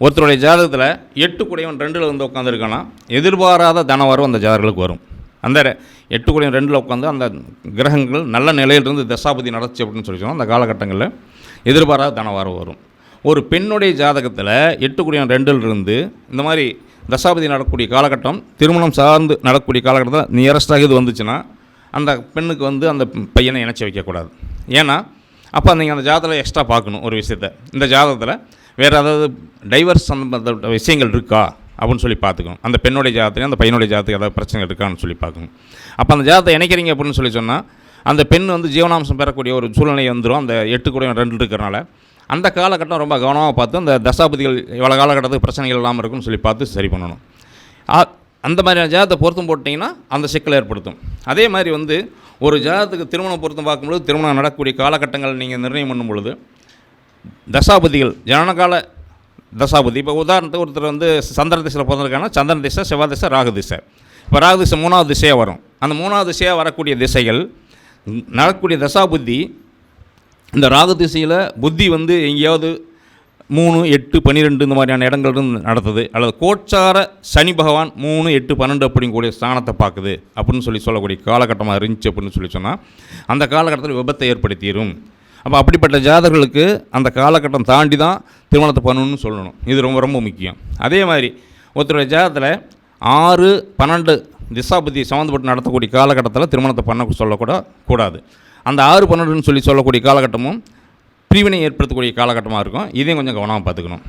ஒருத்தருடைய ஜாதகத்தில் 8 கூடையவன் 2ல் உட்காந்துருக்கான்னா எதிர்பாராத தன வரவு அந்த ஜாதகர்களுக்கு வரும். அந்த 8 கூடையவன் 2ல் உட்காந்து அந்த கிரகங்கள் நல்ல நிலையிலிருந்து தசாபதி நடந்துச்சு அப்படின்னு சொல்லி சொன்னால் அந்த காலகட்டங்களில் எதிர்பாராத தன வரவு வரும். ஒரு பெண்ணுடைய ஜாதகத்தில் 8 கூடையவன் 2ல் இருந்து இந்த மாதிரி தசாபதி நடக்கக்கூடிய காலகட்டம் திருமணம் சார்ந்து நடக்கக்கூடிய காலகட்டத்தில் நியரஸ்டாக இது வந்துச்சுன்னா அந்த பெண்ணுக்கு அந்த பையனை இணைச்சி வைக்கக்கூடாது. ஏன்னா அப்போ நீங்கள் அந்த ஜாதகத்தில் எக்ஸ்ட்ரா பார்க்கணும் ஒரு விஷயத்தை. இந்த ஜாதகத்தில் வேறு ஏதாவது டைவர்ஸ் சம்பந்தப்பட்ட விஷயங்கள் இருக்கா அப்படின்னு சொல்லி பார்த்துக்கணும். அந்த பெண்ணுடைய ஜாதத்துக்கு அந்த பையனுடைய ஜாதத்துக்கு ஏதாவது பிரச்சனை இருக்கான்னு சொல்லி பார்க்கணும். அப்போ அந்த ஜாதத்தை இணைக்கிறீங்க அப்படின்னு சொல்லி சொன்னால் அந்த பெண் வந்து ஜீவனாம்சம் பெறக்கூடிய ஒரு சூழ்நிலை வந்துடும். அந்த 8 கூட 2 இருக்கிறனால அந்த காலகட்டம் ரொம்ப கவனமாக பார்த்து அந்த தசாபதிகள் எவ்வளோ காலகட்டத்துக்கு பிரச்சனைகள் இல்லாமல் இருக்குன்னு சொல்லி பார்த்து சரி பண்ணணும். அந்த மாதிரியான ஜாதத்தை பொருத்தம் போட்டிங்கன்னா அந்த சிக்கலை ஏற்படுத்தும். அதே மாதிரி வந்து ஒரு ஜாதத்துக்கு திருமணம் பொருத்தம் பார்க்கும்பொழுது திருமணம் நடக்கக்கூடிய காலகட்டங்கள் நீங்கள் நிர்ணயம் பண்ணும் பொழுது தசாபதிகள் ஜனனகால தசாபதி, இப்போ உதாரணத்துக்கு ஒருத்தர் வந்து சந்திர திசையில் பிறந்திருக்காங்கன்னா சந்திரன் திசை, செவ்வாய் திசை, ராகு திசை. இப்போ ராகு திசை 3வது திசையாக வரும். அந்த 3வது திசையாக வரக்கூடிய திசைகள் நடக்கக்கூடிய தசாபுத்தி, இந்த ராகு திசையில் புத்தி வந்து எங்கேயாவது 3, 8, 12 இந்த மாதிரியான இடங்கள் இருந்து நடத்துது, அல்லது கோச்சார சனி பகவான் 3, 8, 12 அப்படிங்கக்கூடிய ஸ்தானத்தை பார்க்குது அப்படின்னு சொல்லக்கூடிய காலகட்டமாக இருந்துச்சு அப்படின்னு சொன்னால் அந்த காலகட்டத்தில் விபத்தை ஏற்படுத்திடும். அப்போ அப்படிப்பட்ட ஜாதகர்களுக்கு அந்த காலகட்டம் தாண்டி தான் திருமணத்தை பண்ணணும்னு சொல்லணும். இது ரொம்ப ரொம்ப முக்கியம். அதே மாதிரி ஒருத்தருடைய ஜாதகத்தில் 6, 12 திசாபதி சம்மந்தப்பட்டு நடத்தக்கூடிய காலகட்டத்தில் திருமணத்தை பண்ண கூடாது. அந்த 6, 12ன்னு சொல்லக்கூடிய காலகட்டமும் பிரிவினை ஏற்படுத்தக்கூடிய காலகட்டமாக இருக்கும். இதையும் கொஞ்சம் கவனமாக பார்த்துக்கணும்.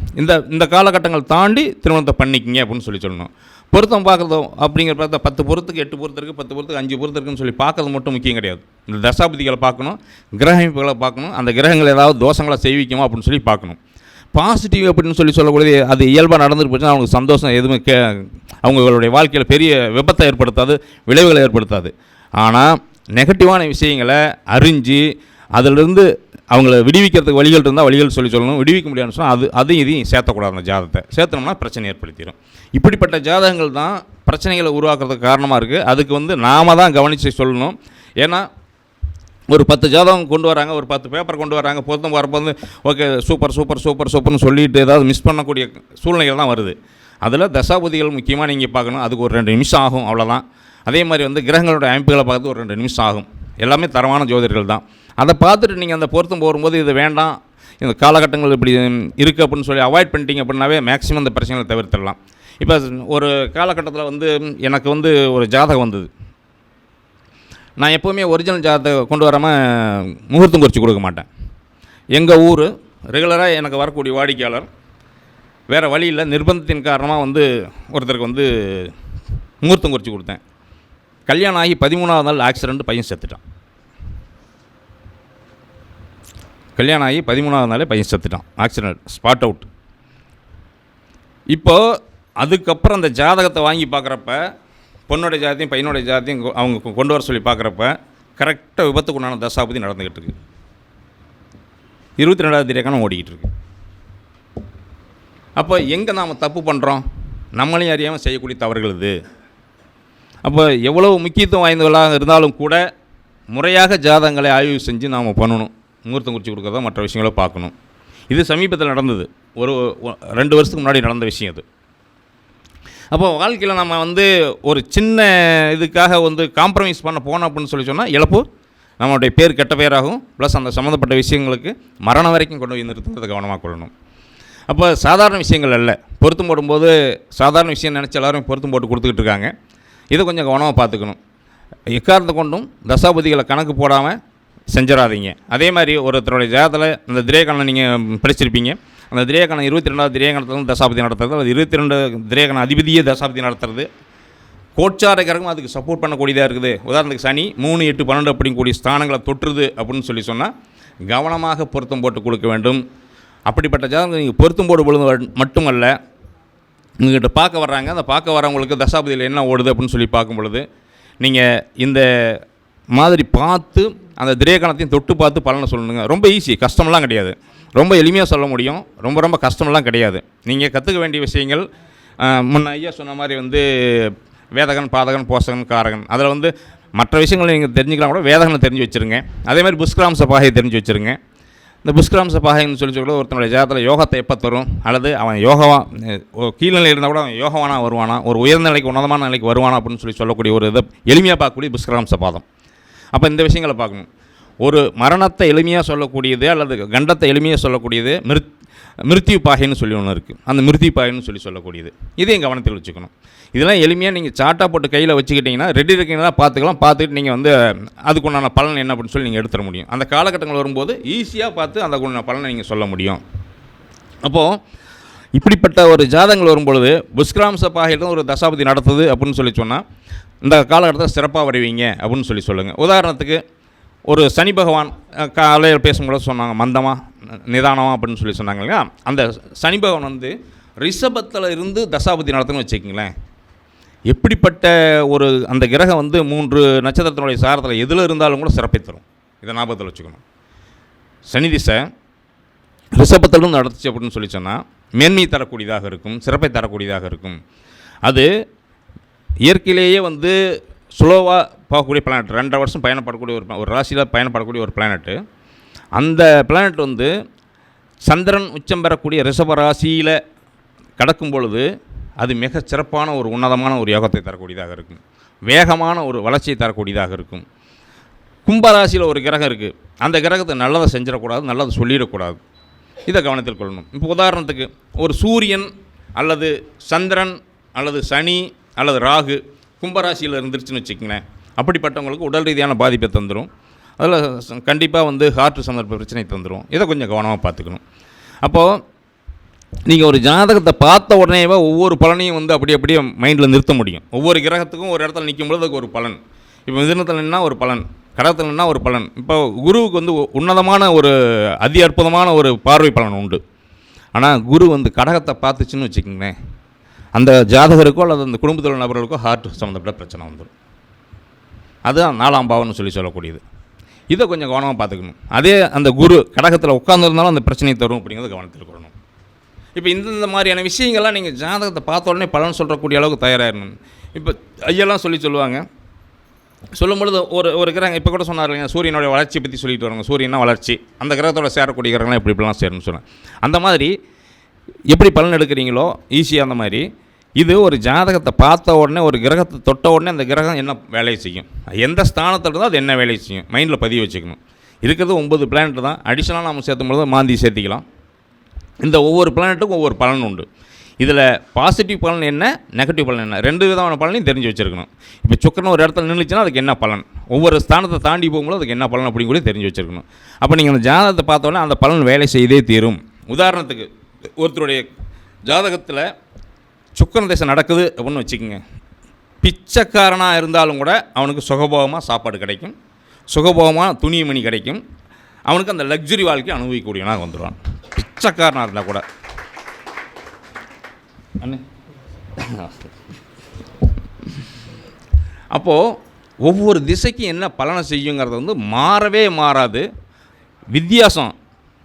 இந்த காலகட்டங்கள் தாண்டி திருமணத்தை பண்ணிக்கிங்க அப்படின்னு சொல்லணும். பொருத்தம் பார்க்குறதோ அப்படிங்கிற பார்த்தா 10 பொருத்துக்கு 8 பொருத்து இருக்குது, 10 பொருத்துக்கு 5 பொருத்து இருக்குன்னு சொல்லி பார்க்கறது மட்டும் முக்கியம் கிடையாது. இந்த தசாபதிகளை பார்க்கணும், கிரக அமைப்புகளை பார்க்கணும், அந்த கிரகங்கள் ஏதாவது தோஷங்களை செய்விக்குமா அப்படின்னு சொல்லி பார்க்கணும். பாசிட்டிவ் அப்படின்னு சொல்லக்கூடியது அது இயல்பாக நடந்துட்டு போச்சுன்னா அவங்களுக்கு சந்தோஷம் எதுவுமே அவங்களுடைய வாழ்க்கையில் பெரிய விபத்தை ஏற்படுத்தாது, விளைவுகளை ஏற்படுத்தாது. ஆனால் நெகட்டிவான விஷயங்களை அறிஞ்சு அதிலிருந்து அவங்கள விடுவிக்கிறதுக்கு வழிகள் இருந்தால் வழிகள் சொல்லணும். விடுவிக்க முடியாதுன்னு சொன்னால் அதையும் இதையும் சேர்த்தக்கூடாது. அந்த ஜாதகத்தை சேர்த்தனோம்னா பிரச்சனை ஏற்படுத்திடும். இப்படிப்பட்ட ஜாதகங்கள் தான் பிரச்சனைகளை உருவாக்குறதுக்கு காரணமாக இருக்குது. அதுக்கு வந்து நாம தான் கவனித்து சொல்லணும். ஏன்னா ஒரு 10 ஜாதகம் கொண்டு வராங்க, ஒரு 10 பேப்பர் கொண்டு வராங்க, பொருத்தம் வரப்போ வந்து ஓகே சூப்பர்னு சொல்லிட்டு ஏதாவது மிஸ் பண்ணக்கூடிய சூழ்நிலைகள் தான் வருது. அதில் தசாபதிகள் முக்கியமாக நீங்கள் பார்க்கணும். அதுக்கு ஒரு 2 நிமிஷம் ஆகும், அவ்வளோதான். அதே மாதிரி வந்து கிரகங்களோட அமைப்புகளை பார்த்து ஒரு 2 நிமிஷம் ஆகும். எல்லாமே தரமான ஜோதிடர்கள் தான். அதை பார்த்துட்டு நீங்கள் அந்த பொருத்தம் போகும்போது இது வேண்டாம், இந்த காலகட்டங்கள் இப்படி இருக்குது அப்படின்னு சொல்லி அவாய்ட் பண்ணிட்டீங்க அப்படின்னாவே மேக்ஸிமம் இந்த பிரச்சனைகளை தவிர்த்திடலாம். இப்போ ஒரு காலகட்டத்தில் வந்து எனக்கு வந்து ஒரு ஜாதகம் வந்தது. நான் எப்போவுமே ஒரிஜினல் ஜாதகம் கொண்டு வராமல் முகூர்த்தம் குறித்து கொடுக்க மாட்டேன். எங்கள் ஊர் ரெகுலராக எனக்கு வரக்கூடிய வாடிக்கையாளர் வேறு வழியில் நிர்பந்தத்தின் காரணமாக வந்து ஒருத்தருக்கு வந்து முகூர்த்தம் குறித்து கொடுத்தேன். கல்யாணம் ஆகி 13வது நாள் ஆக்சிடெண்ட், பையன் செத்துட்டான். கல்யாணம் ஆகி 13வது நாளே பையன் செத்துட்டான், ஆக்சிடெண்ட், ஸ்பாட் அவுட். இப்போது அதுக்கப்புறம் அந்த ஜாதகத்தை வாங்கி பார்க்குறப்ப பொண்ணுடைய ஜாதத்தையும் பையனுடைய ஜாதத்தையும் அவங்க கொண்டு வர சொல்லி பார்க்குறப்ப கரெக்டாக விபத்துக்கு உண்டான தசாபதி நடந்துக்கிட்டு இருக்குது. 22வது திரைக்கான ஓடிக்கிட்டு இருக்கு. அப்போ எங்கே நாம் தப்பு பண்ணுறோம்? நம்மளையும் அறியாமல் செய்யக்கூடிய தவறுகள் இது. அப்போ எவ்வளவு முக்கியத்துவம் வாய்ந்தவர்களாக இருந்தாலும் கூட முறையாக ஜாதகங்களை ஆய்வு செஞ்சு நாம் பண்ணணும். முகூர்த்தம் குறித்து கொடுக்குறதா மற்ற விஷயங்களை பார்க்கணும். இது சமீபத்தில் நடந்தது, ஒரு 2 வருஷத்துக்கு முன்னாடி நடந்த விஷயம் அது. அப்போ வாழ்க்கையில் நம்ம வந்து ஒரு சின்ன இதுக்காக வந்து காம்ப்ரமைஸ் பண்ண போனோம் அப்படின்னு சொன்னால் இழப்பு, நம்மளுடைய பேர் கெட்ட பேராகும். ப்ளஸ் அந்த சம்மந்தப்பட்ட விஷயங்களுக்கு மரணம் வரைக்கும் கொண்டு போய் நிறுத்துறதை கவனமாக கொள்ளணும். அப்போ சாதாரண விஷயங்கள் அல்ல. பொருத்தம் போடும்போது சாதாரண விஷயம் நினச்சி எல்லோரும் பொருத்தம் போட்டு கொடுத்துக்கிட்டு இருக்காங்க. இதை கொஞ்சம் கவனமாக பார்த்துக்கணும். எக்காரணத்தை கொண்டும் தசாபதிகளை கணக்கு போடாமல் செஞ்சிடாதீங்க. அதே மாதிரி ஒருத்தருடைய ஜாதத்தில் அந்த திரேகணம் நீங்கள் படிச்சிருப்பீங்க. அந்த திரேகணம் 22வது திரேகணத்தில் தசாபதி நடத்துறது, அது 22 திரேகண அதிபதியே தசாபதி நடத்துறது. கோச்சார கிரகம் அதுக்கு சப்போர்ட் பண்ணக்கூடியதாக இருக்குது. உதாரணத்துக்கு சனி 3, 8, 12 அப்படிங்கக்கூடிய ஸ்தானங்களை தொற்றுது அப்படின்னு சொன்னால் கவனமாக பொருத்தம் போட்டு கொடுக்க வேண்டும். அப்படிப்பட்ட ஜாதகம் நீங்கள் பொருத்தம் போடும் பொழுது மட்டுமல்ல, உங்கள்கிட்ட பார்க்க வர்றாங்க, அந்த பார்க்க வரவங்களுக்கு தசாபதியில் என்ன ஓடுது அப்படின்னு சொல்லி பார்க்கும் பொழுது நீங்கள் இந்த மாதிரி பார்த்து அந்த திரேகணத்தையும் தொட்டு பார்த்து பலனை சொல்லணுங்க. ரொம்ப ஈஸி, கஷ்டமெல்லாம் கிடையாது. ரொம்ப எளிமையாக சொல்ல முடியும். ரொம்ப கஷ்டமெல்லாம் கிடையாது. நீங்கள் கற்றுக்க வேண்டிய விஷயங்கள் முன்ன ஐயா சொன்ன மாதிரி வந்து வேதகன், பாதகன், போசகன், காரகன், அதில் வந்து மற்ற விஷயங்களை நீங்கள் தெரிஞ்சுக்கலாம் கூட வேதகனை தெரிஞ்சு வச்சுருங்க. அதேமாதிரி புஷ்கராம்ச பாகையை தெரிஞ்சு வச்சுருங்க. இந்த புஷ்கராம்ச பாகைன்னு சொல்லி ஒருத்தனுடைய ஜாதத்தில் யோகத்தை எப்போ தரும், அல்லது அவன் கீழ்நிலை இருந்தால் கூட அவன் யோகவானா வருவானா, ஒரு உயர்ந்த நிலைக்கு உன்னதமான நிலைக்கு வருவானா அப்படின்னு சொல்லக்கூடிய ஒரு இதை எளிமையாக பார்க்கக்கூடிய புஷ்கராம்ச பாதம். அப்போ இந்த விஷயங்களை பார்க்கணும். ஒரு மரணத்தை எளிமையாக சொல்லக்கூடியது அல்லது கண்டத்தை எளிமையாக சொல்லக்கூடியது மிருத்யு பாகைன்னு சொல்லி ஒன்று இருக்குது. அந்த மிருத்யு பாகைன்னு சொல்லக்கூடியது இதையும் கவனத்தில் வச்சுக்கணும். இதெல்லாம் எளிமையாக நீங்கள் சார்ட்டாக போட்டு கையில் வச்சுக்கிட்டிங்கன்னா ரெடி இருக்கீங்கன்னா பார்த்துக்கலாம். பார்த்துக்கிட்டு நீங்கள் வந்து அதுக்குண்டான பலன் என்ன அப்படின்னு சொல்லி நீங்கள் எடுத்துட முடியும். அந்த காலகட்டங்கள் வரும்போது ஈஸியாக பார்த்து அதுக்குண்டான பலனை நீங்கள் சொல்ல முடியும். அப்போது இப்படிப்பட்ட ஒரு ஜாதகங்கள் வரும்பொழுது புஷ்கிராம்ச பாகையில் ஒரு தசாபதி நடத்துது அப்படின்னு சொல்லி சொன்னால் இந்த காலகட்டத்தில் சிறப்பாக வருவீங்க அப்படின்னு சொல்லி சொல்லுங்கள். உதாரணத்துக்கு ஒரு சனி பகவான் காலையில் பேசும்போது சொன்னாங்க மந்தமாக நிதானமாக அப்படின்னு சொல்லி சொன்னாங்க இல்லையா. அந்த சனி பகவான் வந்து ரிஷபத்தில் இருந்து தசாபதி நடத்துன்னு வச்சுக்கிங்களேன். எப்படிப்பட்ட ஒரு அந்த கிரகம் வந்து 3 நட்சத்திரத்தினுடைய சாரத்தில் எதில் இருந்தாலும் கூட சிறப்பை தரும். இதை ஞாபகத்தில் வச்சுக்கணும். சனி திசை ரிஷபத்திலும் நடத்துச்சு அப்படின்னு சொல்லி சொன்னால் மேன்மை தரக்கூடியதாக இருக்கும், சிறப்பை தரக்கூடியதாக இருக்கும். அது இயற்கையிலேயே வந்து ஸ்லோவாக போகக்கூடிய பிளானட், 2.5 வருஷம் பயணப்படக்கூடிய ஒரு ராசியில் பயணப்படக்கூடிய ஒரு பிளானட்டு. அந்த பிளானட் வந்து சந்திரன் உச்சம் பெறக்கூடிய ரிஷப ராசியில் கடக்கும் பொழுது அது மிக சிறப்பான ஒரு உன்னதமான ஒரு யோகத்தை தரக்கூடியதாக இருக்கும், வேகமான ஒரு வளர்ச்சியை தரக்கூடியதாக இருக்கும். கும்பராசியில் ஒரு கிரகம் இருக்குது, அந்த கிரகத்தை நல்லதை செஞ்சிடக்கூடாது, நல்லதை சொல்லிடக்கூடாது. இதை கவனத்தில் கொள்ளணும். இப்போ உதாரணத்துக்கு ஒரு சூரியன் அல்லது சந்திரன் அல்லது சனி அல்லது ராகு கும்பராசியில் இருந்துருச்சுன்னு வச்சுக்கங்களேன். அப்படிப்பட்டவங்களுக்கு உடல் ரீதியான பாதிப்பை தந்துடும். அதில் கண்டிப்பாக வந்து ஹார்ட் சம்பந்த பிரச்சனை தந்துடும். இதை கொஞ்சம் கவனமாக பார்த்துக்கணும். அப்போது நீங்கள் ஒரு ஜாதகத்தை பார்த்த உடனேவா ஒவ்வொரு பலனையும் வந்து அப்படியே மைண்டில் நிறுத்த முடியும். ஒவ்வொரு கிரகத்துக்கும் ஒரு இடத்துல நிற்கும்போது அதுக்கு ஒரு பலன். இப்போ மிதுனத்தில் நின்னா ஒரு பலன், கடகத்தில் நின்னா ஒரு பலன். இப்போ குருவுக்கு வந்து உன்னதமான ஒரு அதி அற்புதமான ஒரு பார்வை பலன் உண்டு. ஆனால் குரு வந்து கடகத்தை பார்த்துச்சுன்னு வச்சுக்கோங்களேன், அந்த ஜாதகருக்கோ அல்லது அந்த குடும்பத்தில் உள்ள நபர்களுக்கோ ஹார்ட் சம்மந்தப்பட்ட பிரச்சனை வந்துடும். அதுதான் 4ஆம் பாவம்னு சொல்லக்கூடியது. இதை கொஞ்சம் கவனமாக பார்த்துக்கணும். அதே அந்த குரு கடகத்தில் உட்காந்துருந்தாலும் அந்த பிரச்சனையை தரும் அப்படிங்கிறத கவனத்தில் கொள்ளணும். இப்போ இந்த மாதிரியான விஷயங்கள்லாம் நீங்கள் ஜாதகத்தை பார்த்த உடனே பலன் சொல்கிறக்கூடிய அளவுக்கு தயாராகிடணும். இப்போ ஐயெல்லாம் சொல்லுவாங்க. சொல்லும் பொழுது ஒரு கிரகம் இப்போ கூட சொன்னார் இல்லைங்க, சூரியனுடைய வளர்ச்சியை பற்றி சொல்லிட்டு வராங்க. சூரியனா வளர்ச்சி, அந்த கிரகத்தோட சேரக்கூடிய கிரகம்லாம் இப்படிலாம் சேரணும்னு சொன்னேன். அந்த மாதிரி எப்படி பலன் எடுக்கிறீங்களோ ஈஸியாக அந்த மாதிரி இது ஒரு ஜாதகத்தை பார்த்த உடனே ஒரு கிரகத்தை தொட்ட உடனே அந்த கிரகம் என்ன வேலையை செய்யும், எந்த ஸ்தானத்தில் இருந்தால் அது என்ன வேலையை செய்யும் மைண்டில் பதிவு வச்சுக்கணும். இருக்கிறது 9 பிளானட் தான். அடிஷனலாக நம்ம சேர்த்தும் பொழுது மாந்தி சேர்த்திக்கலாம். இந்த ஒவ்வொரு பிளானட்டுக்கும் ஒவ்வொரு பலன் உண்டு. இதில் பாசிட்டிவ் பலன் என்ன, நெகட்டிவ் பலன் என்ன, 2 விதமான பலனையும் தெரிஞ்சு வச்சுருக்கணும். இப்போ சுக்கரன் ஒரு இடத்துல நின்றுச்சுன்னா அதுக்கு என்ன பலன், ஒவ்வொரு ஸ்தானத்தை தாண்டி போகும்போது அதுக்கு என்ன பலன் அப்படின்னு கூட தெரிஞ்சு வச்சுருக்கணும். அப்போ நீங்கள் அந்த ஜாதகத்தை பார்த்தோன்னே அந்த பலன் வேலை செய்தே தீரும். உதாரணத்துக்கு ஒருத்தருடைய ஜாதகத்தில் சுக்கரன் திசை நடக்குது அப்படின்னு வச்சுக்கோங்க. பிச்சைக்காரனாக இருந்தாலும் கூட அவனுக்கு சுகபோகமாக சாப்பாடு கிடைக்கும், சுகபோகமாக துணிமணி கிடைக்கும், அவனுக்கு அந்த லக்ஸுரி வாழ்க்கை அனுபவிக்கக்கூடியவனாக வந்துடுவான். பிச்சைக்காரனாக இருந்தால் கூட அண்ணே. அப்போது ஒவ்வொரு திசைக்கும் என்ன பலனை செய்யுங்கிறது வந்து மாறவே மாறாது. வித்தியாசம்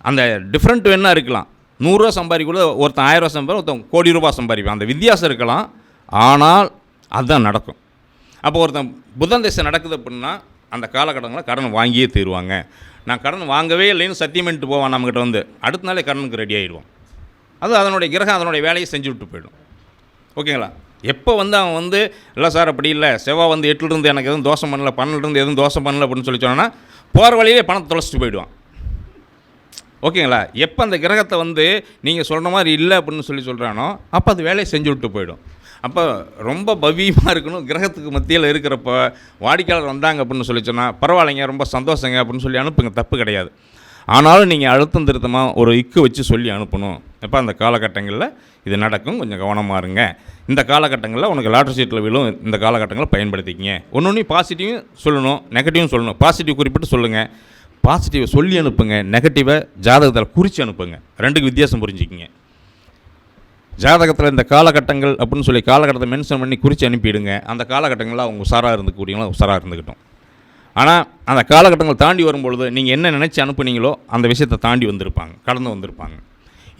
அந்த டிஃப்ரெண்ட் வேணால் இருக்கலாம். 100 ரூபா சம்பாதிக்கூட ஒருத்தன் 1000 ரூபா சம்பாதி, ஒருத்தன் கோடி ரூபாய் சம்பாதிப்பான். அந்த வித்தியாசம் இருக்கலாம், ஆனால் அதுதான் நடக்கும். அப்போ ஒருத்தன் புதன் திசை நடக்குது அப்படின்னா அந்த காலகட்டங்களில் கடன் வாங்கியே தீருவாங்க. நான் கடன் வாங்கவே இல்லைன்னு சத்தியம் பண்ணிட்டு போவான் நம்மக்கிட்ட வந்து, அடுத்த நாளே கடனுக்கு ரெடி ஆகிடுவான். அது அதனுடைய கிரகம் அதனுடைய வேலையை செஞ்சு விட்டு போயிடும். ஓகேங்களா? எப்போ வந்து அவன் வந்து இல்லை சார் அப்படி இல்லை, செவ்வாய் வந்து 8லேருந்து எனக்கு எதுவும் தோஷம் பண்ணல, 12லேருந்து எதுவும் தோஷம் பண்ணல அப்படின்னு சொல்லி சொன்னோன்னா போகிற வழியிலே பணத்தை தொலைச்சிட்டு போயிடுவான். ஓகேங்களா? எப்போ அந்த கிரகத்தை வந்து நீங்கள் சொல்கிற மாதிரி இல்லை அப்படின்னு சொல்லி சொல்கிறானோ அப்போ அது வேலையை செஞ்சு விட்டு போயிடும். அப்போ ரொம்ப பவ்யமாக இருக்கணும். கிரகத்துக்கு மத்தியில் இருக்கிறப்ப வாடிக்கையாளர் வந்தாங்க அப்படின்னு சொல்லி சொன்னால் பரவாயில்லைங்க, ரொம்ப சந்தோஷங்க அப்படின்னு சொல்லி அனுப்புங்க, தப்பு கிடையாது. ஆனாலும் நீங்கள் அழுத்தம் திருத்தமாக ஒரு இக்கு வச்சு சொல்லி அனுப்பணும். எப்போ அந்த காலகட்டங்களில் இது நடக்கும், கொஞ்சம் கவனமாக இருங்க. இந்த காலகட்டங்களில் உனக்கு லாட்ரி சீட்டில் விழும், இந்த காலகட்டங்களில் பயன்படுத்திக்கிங்க. ஒன்று பாசிட்டிவும் சொல்லணும், நெகட்டிவும் சொல்லணும். பாசிட்டிவ் குறிப்பிட்டு சொல்லுங்கள், பாசிட்டிவை சொல்லி அனுப்புங்க, நெகட்டிவை ஜாதகத்தில் குறித்து அனுப்புங்க. 2க்கு வித்தியாசம் புரிஞ்சுக்கிங்க. ஜாதகத்தில் இந்த காலகட்டங்கள் அப்படின்னு சொல்லி காலகட்டத்தை மென்ஷன் பண்ணி குறித்து அனுப்பிவிடுங்க. அந்த காலகட்டங்களில் அவங்க உஷாராக இருந்துக்கூடியவங்களும் உஷாராக இருந்துக்கிட்டோம். ஆனால் அந்த காலகட்டங்கள் தாண்டி வரும்பொழுது நீங்கள் என்ன நினச்சி அனுப்புனீங்களோ அந்த விஷயத்தை தாண்டி வந்திருப்பாங்க, கடந்து வந்திருப்பாங்க.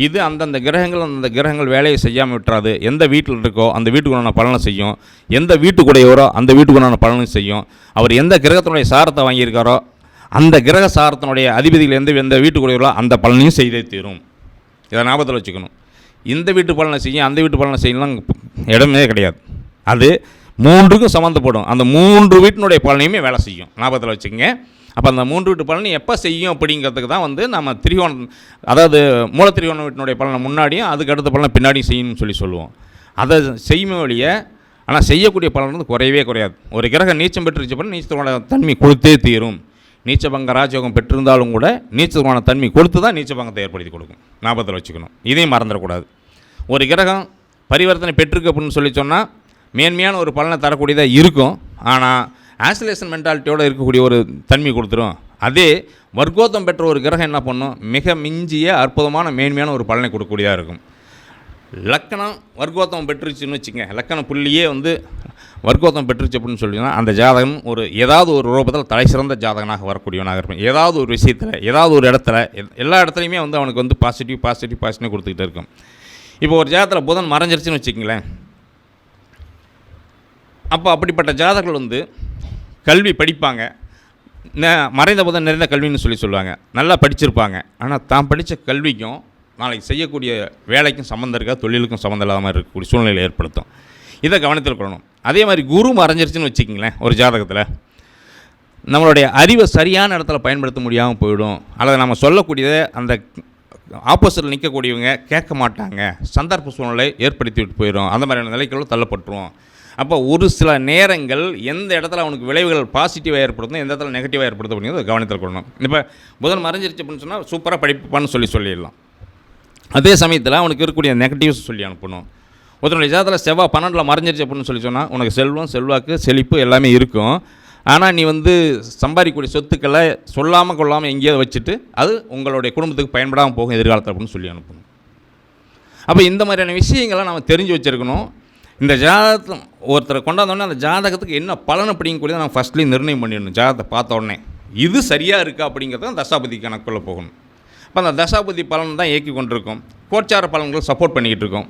இது அந்தந்த கிரகங்கள் அந்த கிரகங்கள் வேலையை செய்யாமல் விட்டுறாது. எந்த வீட்டில் இருக்கோ அந்த வீட்டுக்குண்டான பலனை செய்யும், எந்த வீட்டுக்குடையவரோ அந்த வீட்டுக்குண்டான பலனை செய்யும். அவர் எந்த கிரகத்தினுடைய சாரத்தை வாங்கியிருக்காரோ அந்த கிரக சாரத்தினுடைய அதிபதிகள் எந்த வீட்டுக்குடையவரோ அந்த பலனையும் செய்தே தீரும். இதை ஞாபகத்தில் வச்சுக்கணும். இந்த வீட்டு பலனை செய்யும், அந்த வீட்டு பலனை செய்யலாம் இடமே கிடையாது. அது 3க்கும் சம்மந்தப்படும். அந்த 3 வீட்டினுடைய பலனையுமே வேலை செய்யும். ஞாபகத்தில் வச்சுக்கோங்க. அப்போ அந்த 3 வீட்டு பலனை எப்போ செய்யும் அப்படிங்கிறதுக்கு தான் வந்து நம்ம திரிகோணம், அதாவது மூல திரிகோண வீட்டினுடைய பலனை முன்னாடியும் அதுக்கு அடுத்த பலனை பின்னாடியும் செய்யணும்னு சொல்லுவோம். அதை செய்யுமே வழிய, ஆனால் செய்யக்கூடிய பலன் வந்து குறையவே குறையாது. ஒரு கிரகம் நீச்சம் பெற்றுச்சு பண்ண நீச்சத்தோட தன்மை கொடுத்தே தீரும். நீச்சபங்க ராஜயோகம் பெற்றிருந்தாலும் கூட நீச்சமான தன்மை கொடுத்து தான் நீச்சபங்கத்தை ஏற்படுத்தி கொடுக்கும். ஞாபகத்தில் வச்சுக்கணும். இதையும் மறந்துடக்கூடாது. ஒரு கிரகம் பரிவர்த்தனை பெற்றிருக்கு அப்படின்னு சொல்லி சொன்னால் மேன்மையான ஒரு பலனை தரக்கூடியதாக இருக்கும். ஆனால் ஆசிலேஷன் மென்டாலிட்டியோடு இருக்கக்கூடிய ஒரு தன்மை கொடுத்துரும். அதே வர்க்கோத்தம் பெற்ற ஒரு கிரகம் என்ன பண்ணும், மிக மிஞ்சிய அற்புதமான மேன்மையான ஒரு பலனை கொடுக்கக்கூடியதாக இருக்கும். லக்கணம் வர்க்கோத்தம் பெற்றுச்சுன்னு வச்சுங்க, லக்கணம் புள்ளியே வந்து வர்க்கோத்தம் பெற்றுச்சு அப்படின்னு சொல்லிங்கன்னா அந்த ஜாதகம் ஒரு ஏதாவது ஒரு ரூபத்தில் தலை சிறந்த ஜாதகனாக வரக்கூடியவனாக இருப்பேன். ஏதாவது ஒரு விஷயத்தில், ஏதாவது ஒரு இடத்துல, எல்லா இடத்துலையுமே வந்து அவனுக்கு வந்து பாசிட்டிவ் கொடுத்துக்கிட்டே இருக்கும். இப்போ ஒரு ஜாதகத்தில் புதன் மறைஞ்சிருச்சுன்னு வச்சுக்கிங்களேன், அப்போ அப்படிப்பட்ட ஜாதகர்கள் வந்து கல்வி படிப்பாங்க. மறைந்த புதன் நிறைந்த கல்வின்னு சொல்லுவாங்க. நல்லா படிச்சிருப்பாங்க. ஆனால் தான் படித்த கல்விக்கும் நாளைக்கு செய்யக்கூடிய வேலைக்கும் சம்மந்தம் இருக்கா, தொழிலுக்கும் சம்மந்தம் இல்லாமல் இருக்கக்கூடிய சூழ்நிலை ஏற்படுத்தும். இதை கவனத்தில் கொள்ளணும். அதே மாதிரி குரு மறைஞ்சிருச்சுன்னு வச்சுக்கிங்களேன், ஒரு ஜாதகத்தில் நம்மளுடைய அறிவை சரியான இடத்துல பயன்படுத்த முடியாமல் போயிடும். அல்லது நம்ம சொல்லக்கூடியதை அந்த ஆப்போசிட்டில் நிற்கக்கூடியவங்க கேட்க மாட்டாங்க, சந்தர்ப்ப சூழ்நிலை ஏற்படுத்தி விட்டு போயிடும். அந்த மாதிரியான நிலைகளும் தள்ளப்பட்டுரும். அப்போ ஒரு சில நேரங்கள் எந்த இடத்துல அவனுக்கு விளைவுகள் பாசிட்டிவாக ஏற்படுத்தும், எந்த இடத்துல நெகட்டிவாக ஏற்படுத்தும் அப்படிங்கிறது கவனத்தில் கொள்ளணும். இப்போ புதன் மறைஞ்சிருச்சு அப்படின்னு சொன்னால் சூப்பராக படிப்பான்னு சொல்லிடலாம். அதே சமயத்தில் அவனுக்கு இருக்கக்கூடிய நெகட்டிவ்ஸ் சொல்லி அனுப்பணும். ஒருத்தனுடைய ஜாதகத்தில் செவ்வாய் 12 மறைஞ்சிருச்சு அப்படின்னு சொல்லி சொன்னால் உனக்கு செல்வம், செல்வாக்கு, செழிப்பு எல்லாமே இருக்கும். ஆனால் நீ வந்து சம்பாதிக்கக்கூடிய சொத்துக்களை சொல்லாமல் கொள்ளாமல் எங்கேயாவது வச்சுட்டு அது உங்களுடைய குடும்பத்துக்கு பயன்படாமல் போகும் எதிர்காலத்தில் அப்படின்னு சொல்லி அனுப்பணும். அப்போ இந்த மாதிரியான விஷயங்களை நம்ம தெரிஞ்சு வச்சுருக்கணும். இந்த ஜாதகத்தை ஒருத்தரை கொண்டாந்தோடனே அந்த ஜாதகத்துக்கு என்ன பலன் அப்படிங்கக்கூடியதை நம்ம ஃபஸ்ட்லேயும் நிர்ணயம் பண்ணிடணும். ஜாதகத்தை பார்த்த உடனே இது சரியாக இருக்கா அப்படிங்கிறத தசாபதி கணக்குள்ளே போகணும். அப்போ அந்த தசாபதி பலன் தான் இயக்கி கொண்டிருக்கோம். கோச்சார பலன்கள் சப்போர்ட் பண்ணிக்கிட்டு இருக்கோம்.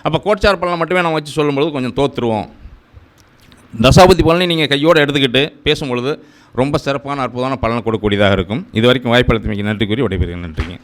அப்போ கோச்சார பலனை மட்டுமே நம்ம வச்சு சொல்லும்பொழுது கொஞ்சம் தோற்றுருவோம். தசாபதி பலனை நீங்கள் கையோடு எடுத்துக்கிட்டு பேசும்பொழுது ரொம்ப சிறப்பான அற்புதமான பலனை கொடுக்கக்கூடியதாக இருக்கும். இது வரைக்கும் வாய்ப்பளித்தமைக்கு நன்றி கூறி விடைபெறுகிறேன். நன்றிங்க.